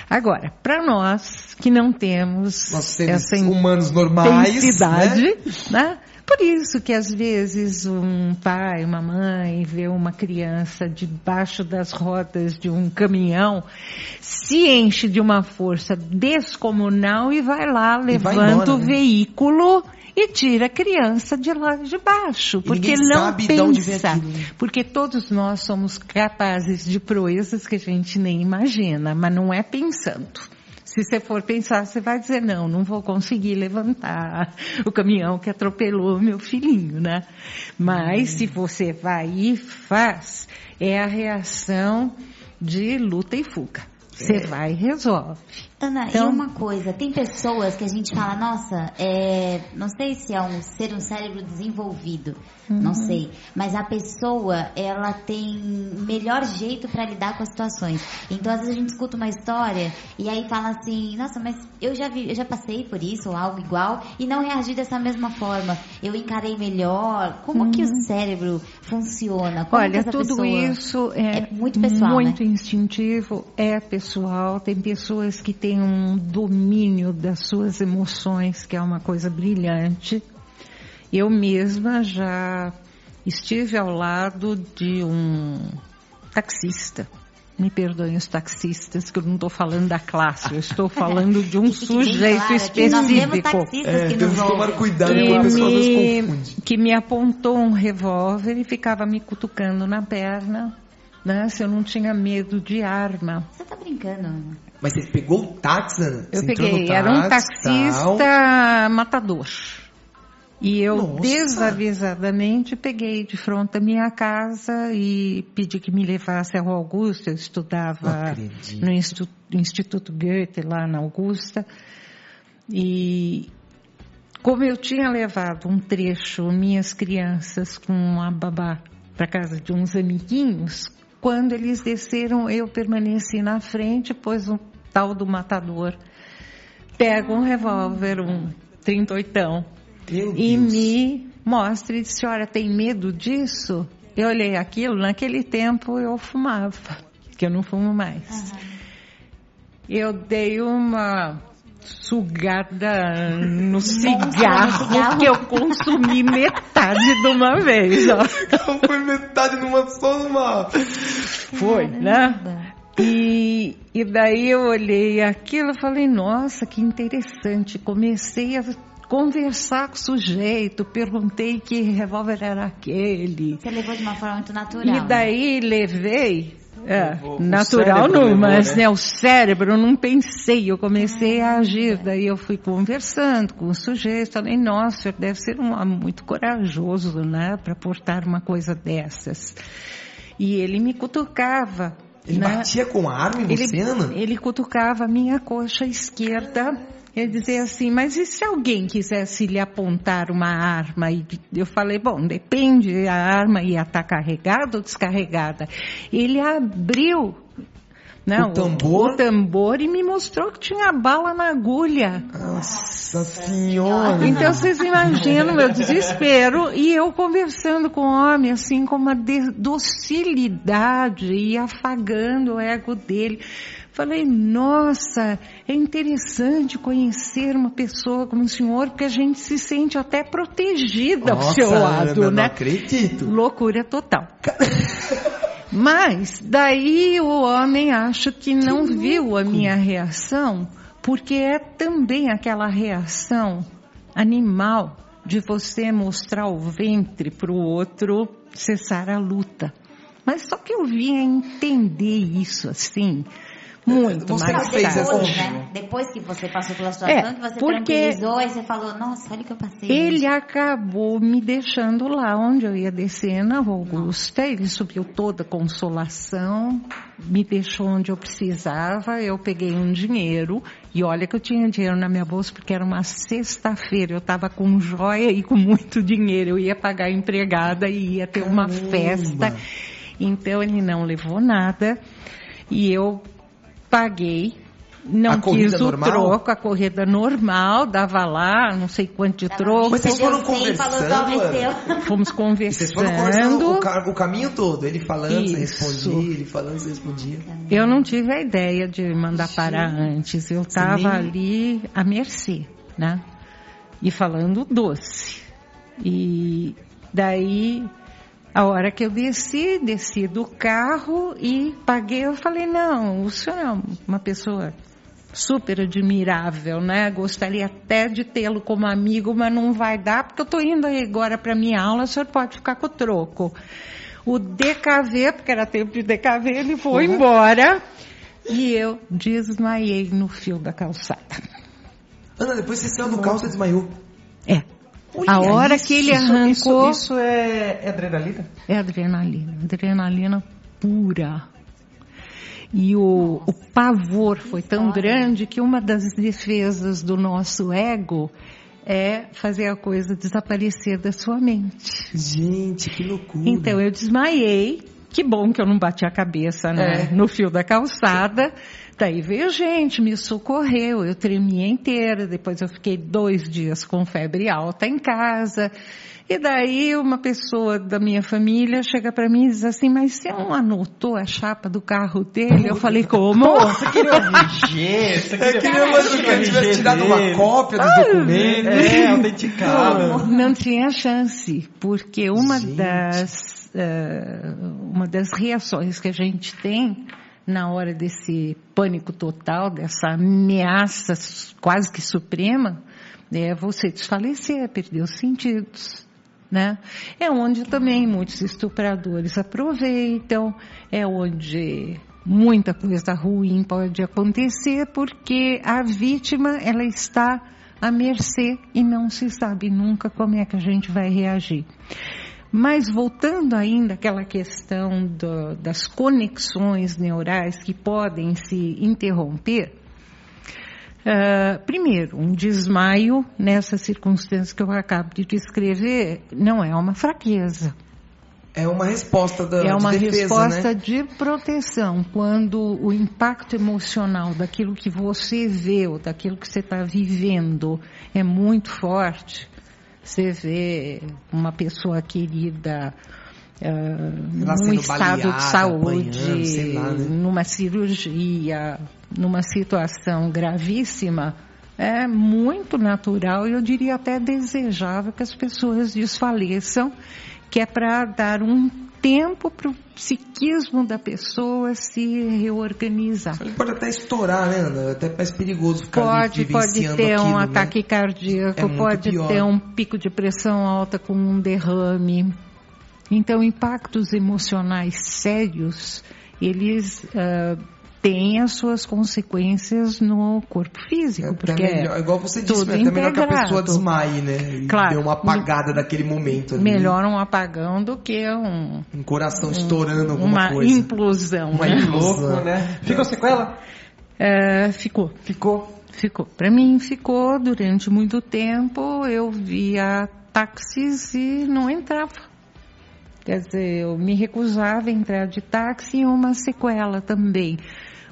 Agora, para nós que não temos essa
humanos normais,
intensidade, né? Por isso que às vezes um pai, uma mãe vê uma criança debaixo das rodas de um caminhão, se enche de uma força descomunal e vai lá, levanta o veículo e tira a criança de lá de baixo, porque não pensa, porque todos nós somos capazes de proezas que a gente nem imagina, mas não é pensando. Se você for pensar, você vai dizer, não vou conseguir levantar o caminhão que atropelou meu filhinho, né? Mas se você vai e faz, é a reação de luta e fuga. Você vai e resolve.
Ana, então, e uma coisa, tem pessoas que a gente fala, nossa, não sei se é um cérebro desenvolvido, não sei, mas a pessoa, ela tem melhor jeito para lidar com as situações. Então, às vezes a gente escuta uma história e aí fala assim, nossa, mas eu já passei por isso ou algo igual e não reagi dessa mesma forma. Eu encarei melhor. Como que o cérebro funciona? Como
olha, tudo isso é
muito pessoal,
muito
né?
instintivo, é pessoal. Tem pessoas que têm um domínio das suas emoções, que é uma coisa brilhante. Eu mesma já estive ao lado de um taxista. Me perdoem os taxistas, que eu não estou falando da classe, eu estou falando de um sujeito específico.
Nós temos taxistas que nos
tomar cuidado com a pessoa nos confunde.
Que me apontou um revólver e ficava me cutucando na perna, né, se eu não tinha medo de arma.
Você tá brincando, Ana?
Mas você pegou o táxi, Ana?
Eu peguei, era um taxista matador. E eu desavisadamente peguei de frente da minha casa e pedi que me levasse ao Augusta. Eu estudava no Instituto Goethe, lá na Augusta. E como eu tinha levado um trecho, minhas crianças com a babá para casa de uns amiguinhos, quando eles desceram, eu permaneci na frente, pois o tal do matador pega um revólver, um 38ão, e me mostra e disse, olha, tem medo disso? Eu olhei aquilo, naquele tempo eu fumava, que eu não fumo mais. Eu dei uma sugada no cigarro que eu consumi metade de uma vez, ó.
Foi metade numa só,
Foi, né? E daí eu olhei aquilo e falei, nossa, que interessante. Comecei a conversar com o sujeito, perguntei que revólver era aquele.
Você levou de uma forma muito natural.
E daí levei, natural não, mas né, o cérebro, eu não pensei, eu comecei a agir. Daí eu fui conversando com o sujeito, falei, nossa, ele deve ser um homem muito corajoso, né, para portar uma coisa dessas. E ele me cutucava.
Ele batia com a arma em você, Ana?
Ele cutucava a minha coxa esquerda. Ele dizia assim, mas e se alguém quisesse lhe apontar uma arma? E eu falei, bom, depende, a arma ia estar carregada ou descarregada. Ele abriu o tambor e me mostrou que tinha bala na agulha.
Nossa Senhora!
Então vocês imaginam meu desespero e eu conversando com o homem assim com uma docilidade e afagando o ego dele. Falei, nossa, é interessante conhecer uma pessoa como o senhor, porque a gente se sente até protegida ao seu lado,
Ana,
né?
Não acredito.
Loucura total. Mas, daí o homem acho que não viu a minha reação, porque é também aquela reação animal de você mostrar o ventre para o outro cessar a luta. Mas só que eu vim a entender isso assim, muito mais tarde.
Né? Depois que você passou pela situação, que você tranquilizou, aí você falou, nossa, olha o que eu passei.
Ele acabou me deixando lá onde eu ia descer, na Augusta. Ele subiu toda a consolação, me deixou onde eu precisava, eu peguei um dinheiro, e olha que eu tinha dinheiro na minha bolsa, porque era uma sexta-feira, eu estava com joia e com muito dinheiro, eu ia pagar a empregada e ia ter uma festa. Então ele não levou nada, e eu paguei Não quis o troco, a corrida normal, dava lá, não sei quanto de troco.
Mas vocês foram conversando?
Fomos conversando.
Vocês foram conversando o caminho todo, ele falando, você respondia, ele falando, você respondia.
Eu não tive a ideia de mandar parar antes, eu estava ali à mercê, né? E falando doce. E daí, a hora que eu desci do carro e paguei, eu falei, não, o senhor é uma pessoa super admirável, né? Gostaria até de tê-lo como amigo, mas não vai dar, porque eu estou indo aí agora para minha aula, o senhor pode ficar com o troco. O DKV, porque era tempo de DKV, ele foi embora e eu desmaiei no fio da calçada.
Ana, depois você saiu do carro, você desmaiou?
É. A hora que ele arrancou...
Isso é adrenalina?
É adrenalina pura. E o pavor foi tão grande que uma das defesas do nosso ego é fazer a coisa desaparecer da sua mente.
Gente, que loucura.
Então eu desmaiei, que bom que eu não bati a cabeça no fio da calçada. Daí veio gente, me socorreu, eu tremia inteira, depois eu fiquei 2 dias com febre alta em casa. E daí uma pessoa da minha família chega para mim e diz assim, mas você não anotou a chapa do carro dele? Eu falei, como?
Você queria um RG? Você
queria que eu tivesse tirado uma cópia do documento?
Autenticado.
Não tinha chance, porque uma das reações que a gente tem na hora desse pânico total, dessa ameaça quase que suprema, é você desfalecer, perder os sentidos, né? É onde também muitos estupradores aproveitam, é onde muita coisa ruim pode acontecer, porque a vítima, ela está à mercê e não se sabe nunca como é que a gente vai reagir. Mas voltando ainda àquela questão das conexões neurais que podem se interromper, primeiro, um desmaio nessas circunstâncias que eu acabo de descrever não é uma fraqueza.
É uma resposta de defesa,
é uma resposta,
né?
De proteção. Quando o impacto emocional daquilo que você vê ou daquilo que você está vivendo é muito forte, você vê uma pessoa querida num estado de saúde, sei lá, né? Numa cirurgia, numa situação gravíssima, é muito natural e eu diria até desejável que as pessoas desfaleçam, que é para dar um tempo para o psiquismo da pessoa se reorganizar.
Ele pode até estourar, né, Ana? Até parece perigoso ficar
Pode ter um ataque cardíaco, pode
pior.
Ter um pico de pressão alta com um derrame. Então, impactos emocionais sérios, eles têm as suas consequências no corpo físico. Porque
melhor, igual você disse, é até melhor que a pessoa desmaie, né? E
claro,
dê uma apagada daquele momento ali.
Melhor um apagão do que um coração
estourando alguma
uma
coisa.
Implosão.
Uma implosão, né?
Ficou sequela?
Ficou. Para mim ficou durante muito tempo. Eu via táxis e não entrava. Quer dizer, eu me recusava a entrar de táxi e uma sequela também.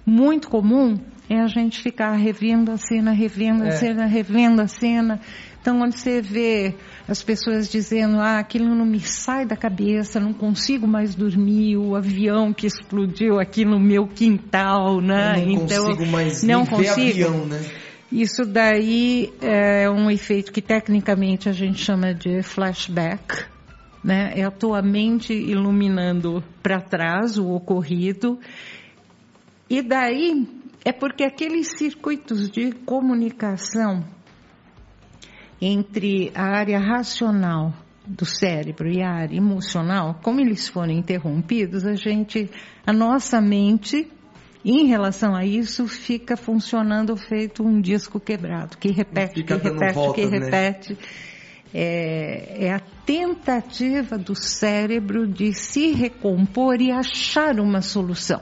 Muito comum é a gente ficar revendo a cena. Então, quando você vê as pessoas dizendo, aquilo não me sai da cabeça, não consigo mais dormir, o avião que explodiu aqui no meu quintal, né?
Eu não consigo mais ver avião, né?
Isso daí é um efeito que tecnicamente a gente chama de flashback, né? É a tua mente iluminando para trás o ocorrido. E daí é porque aqueles circuitos de comunicação entre a área racional do cérebro e a área emocional, como eles forem interrompidos, a nossa mente, em relação a isso, fica funcionando feito um disco quebrado, que repete. É a tentativa do cérebro de se recompor e achar uma solução.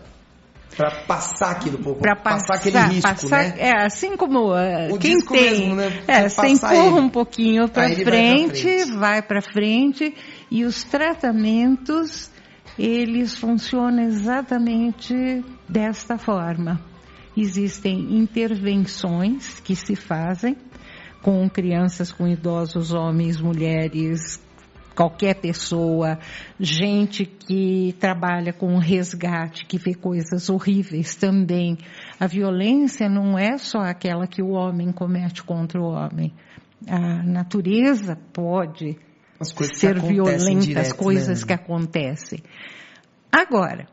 Para passar aquilo, para passar aquele risco, né?
É, assim como quem tem,
mesmo, né?
Você empurra um pouquinho para frente, vai para frente, e os tratamentos, eles funcionam exatamente desta forma. existem intervenções que se fazem com crianças, com idosos, homens, mulheres, qualquer pessoa, gente que trabalha com resgate, que vê coisas horríveis também. A violência não é só aquela que o homem comete contra o homem. A natureza pode ser violenta, as coisas que acontecem. Agora,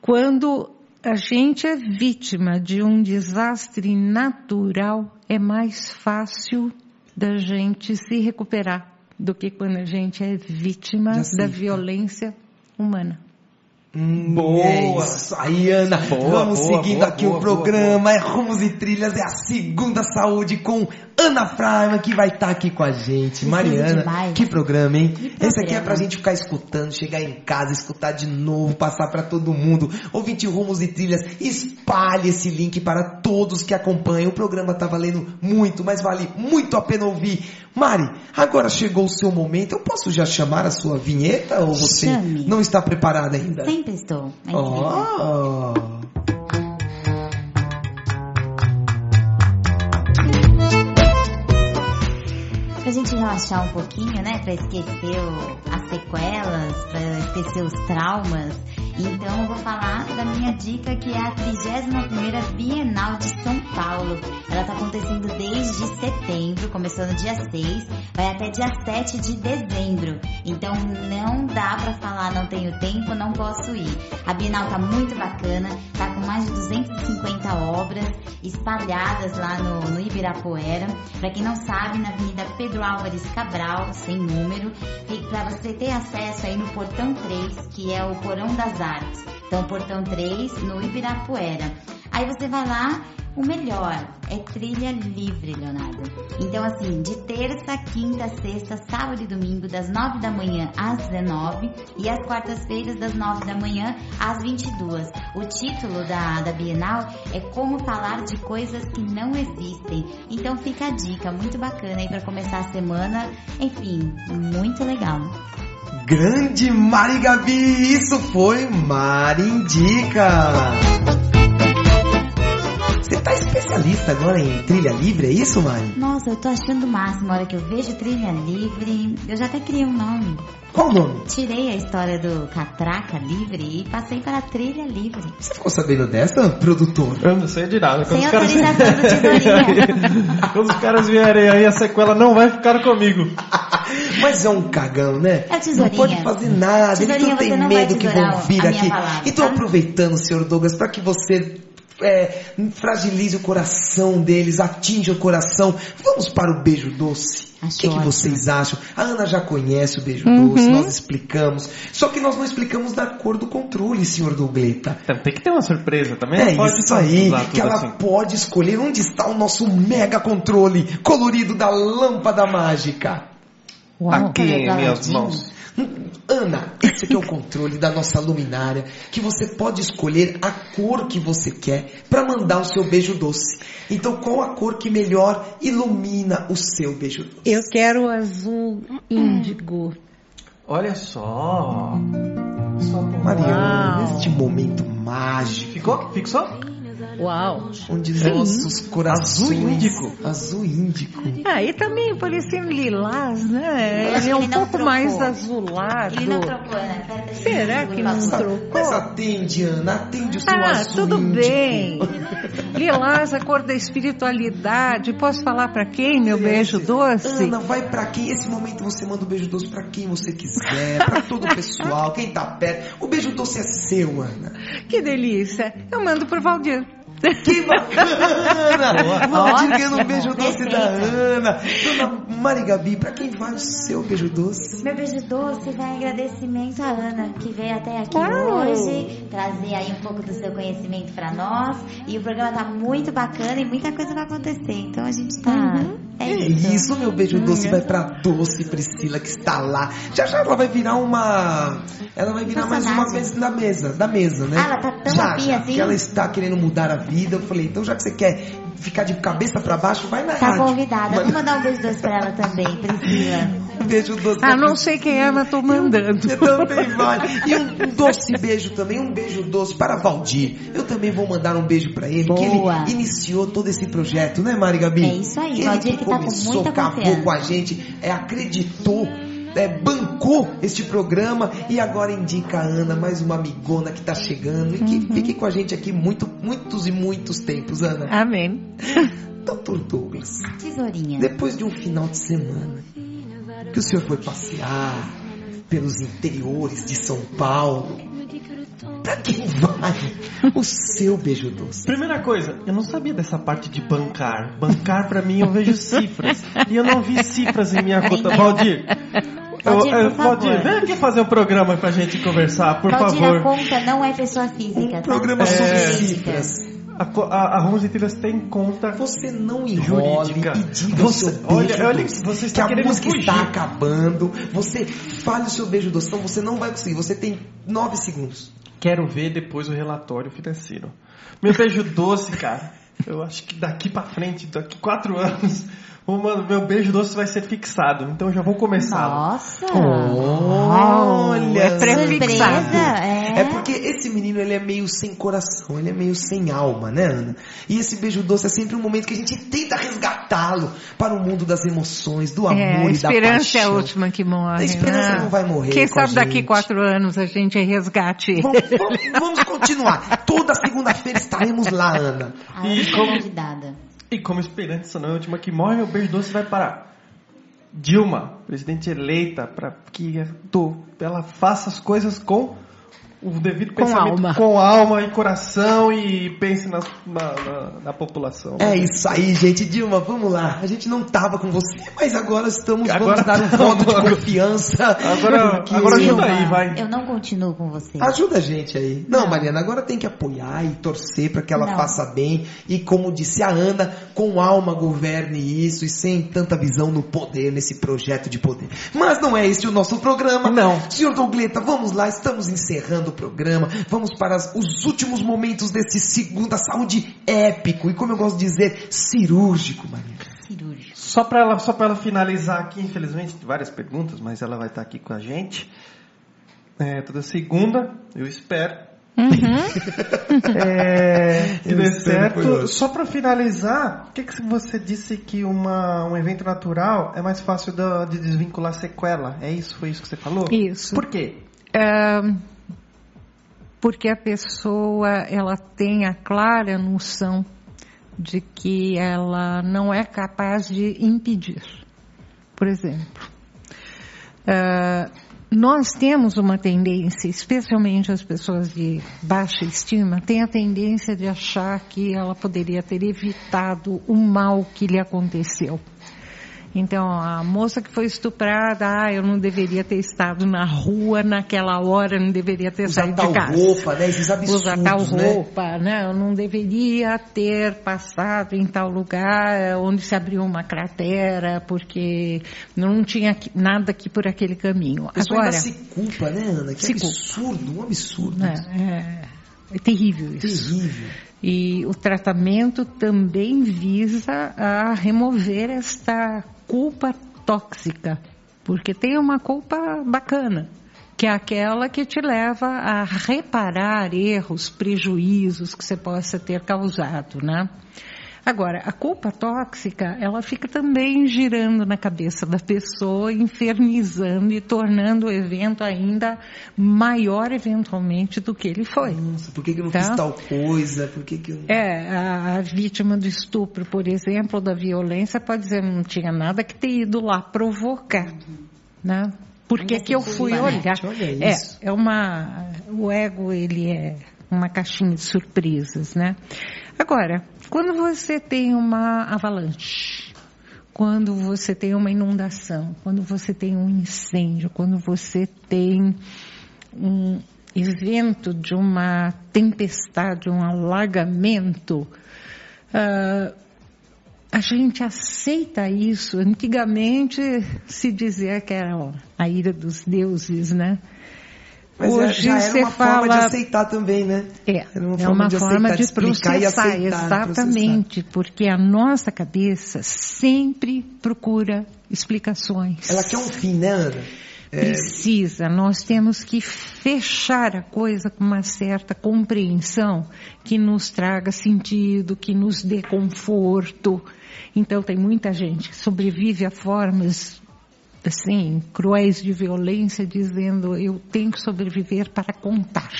quando a gente é vítima de um desastre natural, é mais fácil da gente se recuperar do que quando a gente é vítima da violência humana.
Boa! É isso aí, Ana. Vamos seguindo aqui o programa. É Rumos e Trilhas, é a Segunda Saúde com Ana Freiman, que vai estar aqui com a gente. Mariana, que programa, hein? Esse aqui é pra gente ficar escutando, chegar em casa, escutar de novo, passar pra todo mundo. Ouvinte Rumos e Trilhas, espalhe esse link para todos que acompanham. O programa tá valendo muito, mas vale muito a pena ouvir. Mari, agora chegou o seu momento. Eu posso já chamar a sua vinheta ou você não está preparada ainda?
Sempre estou. Pra gente relaxar um pouquinho, né? Pra esquecer as sequelas, pra esquecer os traumas. Então eu vou falar da minha dica, que é a 31ª Bienal de São Paulo. Ela está acontecendo desde setembro, começou no dia 6, vai até dia 7 de dezembro. Então não dá pra falar, não tenho tempo, não posso ir. A Bienal tá muito bacana, tá com mais de 250 obras espalhadas lá no Ibirapuera. Pra quem não sabe, na Avenida Pedro Álvares Cabral, sem número, pra você ter acesso aí no Portão 3, que é o Porão das Artes. Então, Portão 3, no Ibirapuera. Aí você vai lá, o melhor é trilha livre, Leonardo. Então, assim, de terça, quinta, sexta, sábado e domingo, das 9 da manhã às 19 e às quartas-feiras, das 9 da manhã às 22. O título da Bienal é Como Falar de Coisas que Não Existem. Então, fica a dica, muito bacana aí para começar a semana. Enfim, muito legal.
Grande Mari Gabi, isso foi Mari Indica. Você tá especialista agora em trilha livre, é isso, Mari?
Nossa, eu tô achando o máximo. A hora que eu vejo trilha livre, eu já até criei um nome.
Qual o nome?
Tirei a história do Catraca Livre e passei para a trilha livre.
Você ficou sabendo dessa, produtor?
Eu não sei de nada.
Sem autorização do Tesourinha.
Quando os caras vierem aí, a sequela não vai ficar comigo.
Mas é um cagão, né?
É o Tesourinha.
Não pode fazer nada, ele não tem medo que vão vir aqui.
Palavra,
e tô aproveitando, senhor Douglas, para que você fragilize o coração deles, atinja o coração. Vamos para o beijo doce. O que vocês acham? A Ana já conhece o beijo doce, nós explicamos. Só que nós não explicamos da cor do controle, senhor Dougleta.
Tem que ter uma surpresa também.
É isso aí, que ela assim pode escolher onde está o nosso mega controle colorido da lâmpada mágica.
Uau, aqui em minhas mãos.
Ana, esse aqui é o controle da nossa luminária, que você pode escolher a cor que você quer para mandar o seu beijo doce. Então, qual a cor que melhor ilumina o seu beijo doce?
Eu quero azul índigo.
Olha só.
Mariana, neste momento mágico.
Ficou? Fixou?
Uau!
Onde nossos corações...
Azul índico.
Azul índico.
E também parecia lilás, né? Ele é um pouco mais azulado.
Ele não trocou, né?
Será que não trocou?
Mas atende, Ana, atende o seu azul
tudo
índico.
bem. Lilás, a cor da espiritualidade. Posso falar pra quem, meu beijo doce?
Ana, vai pra quem? Esse momento você manda o beijo doce pra quem você quiser, pra todo o pessoal, quem tá perto. O beijo doce é seu, Ana.
Que delícia. Eu mando pro Valdir.
Que bacana! Valdir ganhando um beijo doce da Ana. Dona Mari Gabi, pra quem vai o seu beijo doce?
Meu beijo doce vai em agradecimento à Ana, que veio até aqui hoje, trazer aí um pouco do seu conhecimento pra nós. E o programa tá muito bacana e muita coisa vai acontecer. Então a gente tá... É
isso, meu beijo doce vai pra Doce Priscila, que está lá. Já ela vai virar uma... Ela vai virar mais uma vez da mesa, né?
Ela tá tão afim assim?
Que ela está querendo mudar a vida. Eu falei, então já que você quer ficar de cabeça pra baixo, vai na
Tá
rádio.
convidada. Vou mandar um beijo doce pra ela também, Priscila.
Um beijo doce.
Não sei quem é, mas tô mandando.
Eu também vai. E um doce beijo também, um beijo doce para Valdir. Eu também vou mandar um beijo pra ele, que ele iniciou todo esse projeto, né, Mari Gabi?
É isso aí,
ele
Valdir que tá com muita
acabou
confiança
com a gente, acreditou, bancou este programa e agora indica a Ana, mais uma amigona que tá chegando e que fique com a gente aqui muitos e muitos tempos, Ana.
Amém.
Dr. Douglas,
Tesourinha.
depois de um final de semana que o senhor foi passear pelos interiores de São Paulo, pra quem vai o seu beijo doce?
Primeira coisa, eu não sabia dessa parte de bancar. Bancar pra mim eu vejo cifras. E eu não vi cifras em minha conta. Valdir, Valdir, vem aqui fazer um programa pra gente conversar, por
Valdir,
favor.
a conta não é pessoa física,
Um programa sobre cifras.
A Rose Trilhas tem conta.
Você não enrole
jurídica.
E diga o seu beijo
olha,
doce,
você
que
está
a
querendo
música
fugir.
está acabando. Você fale o seu beijo doce, então você não vai conseguir. Você tem 9 segundos.
Quero ver depois o relatório financeiro. Meu beijo doce, cara. Eu acho que daqui pra frente, daqui 4 anos, meu beijo doce vai ser fixado. Então eu já vou começar.
Nossa!
Olha!
É prefixado.
É porque esse menino, ele é meio sem coração, ele é meio sem alma, né, Ana? E esse beijo doce é sempre um momento que a gente tenta resgatá-lo para o mundo das emoções, do amor e da paixão.
A esperança é a última que morre.
A esperança não vai morrer.
Quem sabe daqui
gente.
4 anos a gente resgate.
Vamos continuar. Toda segunda-feira estaremos lá, Ana.
A Ana está convidada.
E como esperança não é a última que morre, meu beijo doce vai para Dilma, presidente eleita, para que ela faça as coisas com o devido pensamento, com alma e coração, e pense na população.
É isso aí, gente. Dilma, vamos lá. A gente não tava com você, mas agora vamos dar um voto de confiança.
Agora ajuda aí, vai.
Eu não continuo com você.
Ajuda a gente aí. Não, Mariana, agora tem que apoiar e torcer para que ela faça bem. E como disse a Ana, com alma governe isso e sem tanta visão no poder, nesse projeto de poder. Mas não é esse o nosso programa.
Não.
Senhor Dougleta, vamos lá. Estamos encerrando o programa. Vamos para os últimos momentos desse Segunda Saúde épico. E como eu gosto de dizer, cirúrgico, Mariana.
Cirúrgico.
Só para ela finalizar aqui, infelizmente, várias perguntas, mas ela vai estar aqui com a gente. Toda segunda, eu espero. Que dê certo. Só para finalizar, por que você disse que um evento natural é mais fácil de desvincular sequela? É isso? Foi isso que você falou?
Isso.
Por quê?
Porque a pessoa ela tem a clara noção de que ela não é capaz de impedir. Por exemplo, nós temos uma tendência, especialmente as pessoas de baixa estima, têm a tendência de achar que ela poderia ter evitado o mal que lhe aconteceu. Então, a moça que foi estuprada, eu não deveria ter estado na rua naquela hora, eu não deveria ter saído de casa.
Usar tal roupa, né? Esses absurdos,
usar tal roupa, né? Eu não deveria ter passado em tal lugar onde se abriu uma cratera, porque não tinha nada aqui por aquele caminho.
Agora ainda se culpa, né, Ana? Que absurdo, um absurdo.
É terrível isso.
Terrível.
E o tratamento também visa a remover esta culpa tóxica, porque tem uma culpa bacana, que é aquela que te leva a reparar erros, prejuízos que você possa ter causado, né? Agora, a culpa tóxica, ela fica também girando na cabeça da pessoa, infernizando e tornando o evento ainda maior eventualmente do que ele foi.
Nossa, por que eu não fiz tal coisa? Por que eu...
A vítima do estupro, por exemplo, da violência, pode dizer, não tinha nada que ter ido lá provocar, né? Por que eu fui olhar?
Olha isso.
O ego, ele é uma caixinha de surpresas, né? Agora, quando você tem uma avalanche, quando você tem uma inundação, quando você tem um incêndio, quando você tem um evento de uma tempestade, um alagamento, a gente aceita isso. Antigamente se dizia que era a ira dos deuses, né?
Mas
hoje
já era
você
uma
fala...
forma de aceitar também, né?
Era uma forma de processar, exatamente, porque a nossa cabeça sempre procura explicações.
Ela quer um fim, né, Ana?
Precisa, nós temos que fechar a coisa com uma certa compreensão que nos traga sentido, que nos dê conforto. Então tem muita gente que sobrevive a formas assim, cruéis de violência, dizendo eu tenho que sobreviver para contar.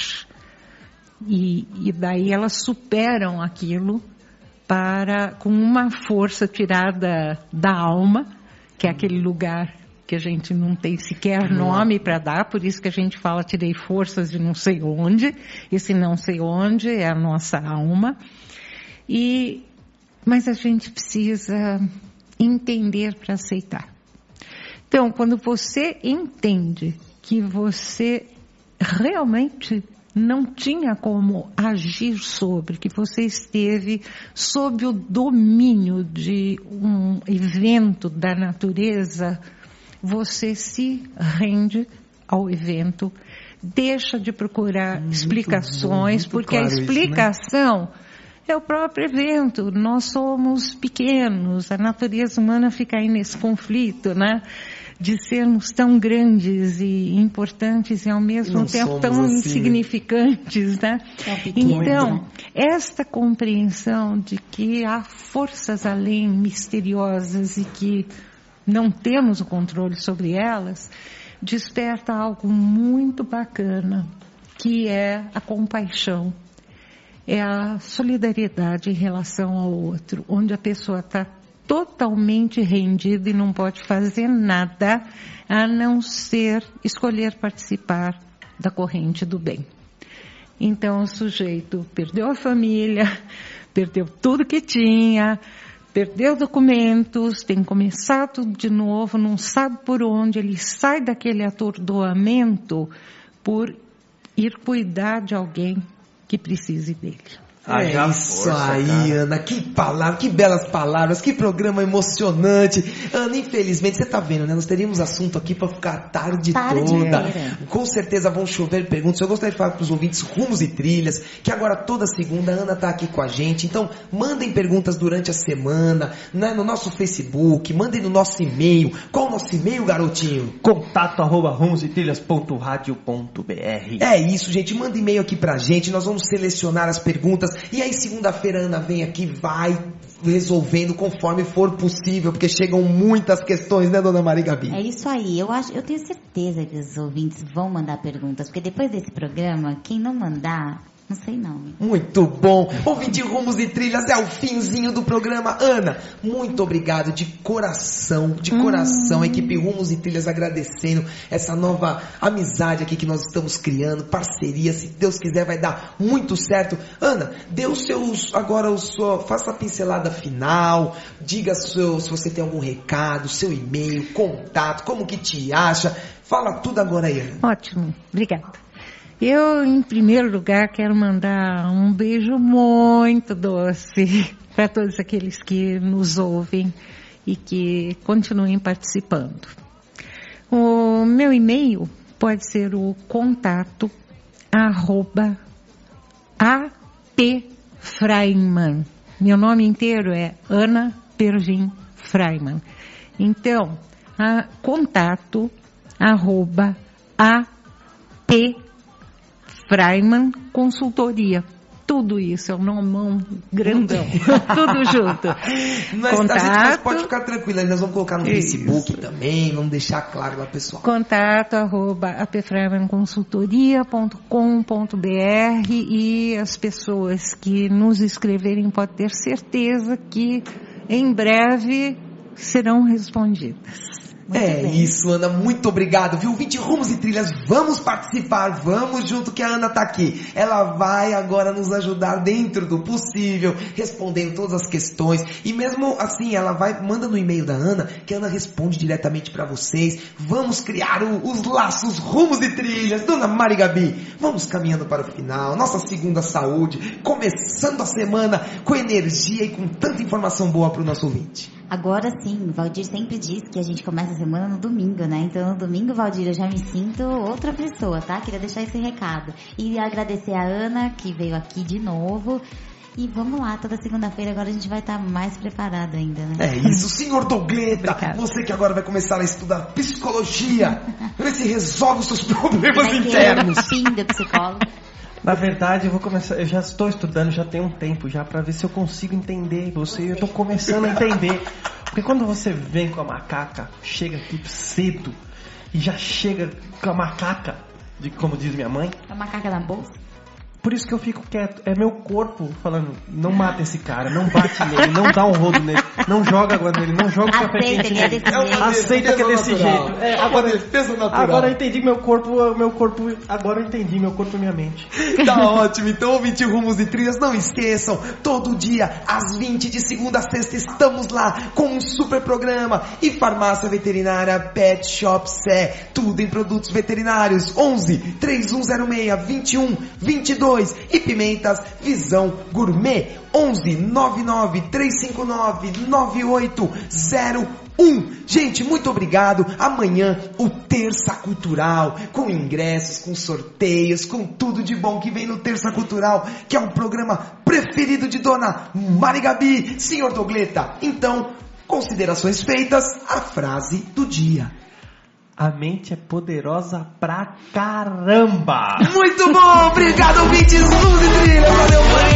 E daí elas superam aquilo com uma força tirada da alma, que é aquele lugar que a gente não tem sequer nome para dar, por isso que a gente fala tirei forças de não sei onde, esse não sei onde é a nossa alma. Mas a gente precisa entender para aceitar. Então, quando você entende que você realmente não tinha como agir sobre, que você esteve sob o domínio de um evento da natureza, você se rende ao evento, deixa de procurar explicações, porque a explicação é o próprio evento. Nós somos pequenos, a natureza humana fica aí nesse conflito, né? De sermos tão grandes e importantes e ao mesmo tempo tão insignificantes, né? Então, esta compreensão de que há forças além misteriosas e que não temos o controle sobre elas, desperta algo muito bacana, que é a compaixão, é a solidariedade em relação ao outro, onde a pessoa está totalmente rendida e não pode fazer nada a não ser escolher participar da corrente do bem. Então o sujeito perdeu a família, perdeu tudo que tinha, perdeu documentos, tem que começar tudo de novo, não sabe por onde, ele sai daquele atordoamento por ir cuidar de alguém que precise dele.
É isso aí, Ana, que palavra, que belas palavras, que programa emocionante. Ana, infelizmente, você tá vendo, né? Nós teríamos assunto aqui para ficar a tarde toda. Com certeza vão chover perguntas. Eu gostaria de falar para os ouvintes Rumos e Trilhas, que agora toda segunda a Ana tá aqui com a gente. Então, mandem perguntas durante a semana, né? No nosso Facebook, mandem no nosso e-mail. Qual o nosso e-mail, garotinho?
contato@rumosetrilhas.radio.br.
É isso, gente. Manda e-mail aqui pra gente, nós vamos selecionar as perguntas. E aí segunda-feira a Ana vem aqui, vai resolvendo conforme for possível, porque chegam muitas questões, né, dona Maria Gabi?
É isso aí, eu tenho certeza que os ouvintes vão mandar perguntas, porque depois desse programa, quem não mandar, não sei não.
Muito bom. Ouvinte Rumos e Trilhas, é o finzinho do programa. Ana, muito obrigado de coração, equipe Rumos e Trilhas agradecendo essa nova amizade aqui que nós estamos criando, parceria, se Deus quiser vai dar muito certo. Ana, dê os seus, faça a pincelada final, diga se você tem algum recado, seu e-mail, contato, como que te acha, fala tudo agora aí, Ana.
Ótimo, obrigada. Eu, em primeiro lugar, quero mandar um beijo muito doce para todos aqueles que nos ouvem e que continuem participando. O meu e-mail pode ser o contato @apfreiman. Meu nome inteiro é Ana Pervin Freiman. Então, contato @apfreiman Consultoria. Tudo isso é um nomão grandão. Tudo junto.
Mas pode ficar tranquila, nós vamos colocar no Facebook também, vamos deixar claro lá, pessoal.
Contato @apfreimanconsultoria.com.br e as pessoas que nos escreverem podem ter certeza que em breve serão respondidas.
Muito bem. Isso, Ana, muito obrigado, viu? 20 Rumos e Trilhas, vamos participar, vamos junto que a Ana tá aqui. Ela vai agora nos ajudar dentro do possível, respondendo todas as questões. E mesmo assim, ela manda no e-mail da Ana, que a Ana responde diretamente para vocês. Vamos criar os laços Rumos e Trilhas. Dona Mari Gabi, vamos caminhando para o final. Nossa segunda saúde, começando a semana com energia e com tanta informação boa para o nosso ouvinte.
Agora sim, o Valdir sempre diz que a gente começa a semana no domingo, né? Então no domingo, Valdir, eu já me sinto outra pessoa, tá? Queria deixar esse recado. E agradecer a Ana, que veio aqui de novo. E vamos lá, toda segunda-feira agora a gente vai estar mais preparado ainda, né?
É isso, senhor Dougleta, você que agora vai começar a estudar psicologia, ver se resolve os seus problemas internos.
Fim do psicólogo.
Na verdade, eu já estou estudando, já tem um tempo já, pra ver se eu consigo entender você. Eu tô começando a entender. Porque quando você vem com a macaca, chega aqui cedo e já chega com a macaca, como diz minha mãe.
A macaca na bolsa?
Por isso que eu fico quieto. É meu corpo falando, não mata esse cara, não bate nele, não dá um rodo nele, não joga água nele, não joga café quente nele. Aceita que é desse jeito. Agora eu entendi meu corpo, agora eu entendi meu corpo e minha mente.
Tá ótimo, então ouvinte Rumos e Trilhas, não esqueçam, todo dia às 20 de segunda a sexta estamos lá com um super programa. E Farmácia Veterinária Pet Shop Sé, tudo em produtos veterinários. 11 3106 2122. E Pimentas Visão Gourmet 11 99 359 9801. Gente, muito obrigado. Amanhã o Terça Cultural, com ingressos, com sorteios, com tudo de bom que vem no Terça Cultural, que é o programa preferido de Dona Mari Gabi. Senhor Dougleta, então, considerações feitas, a frase do dia.
A mente é poderosa pra caramba!
Muito bom! Obrigado, ouvintes! Luz e Trilha! Valeu, mãe!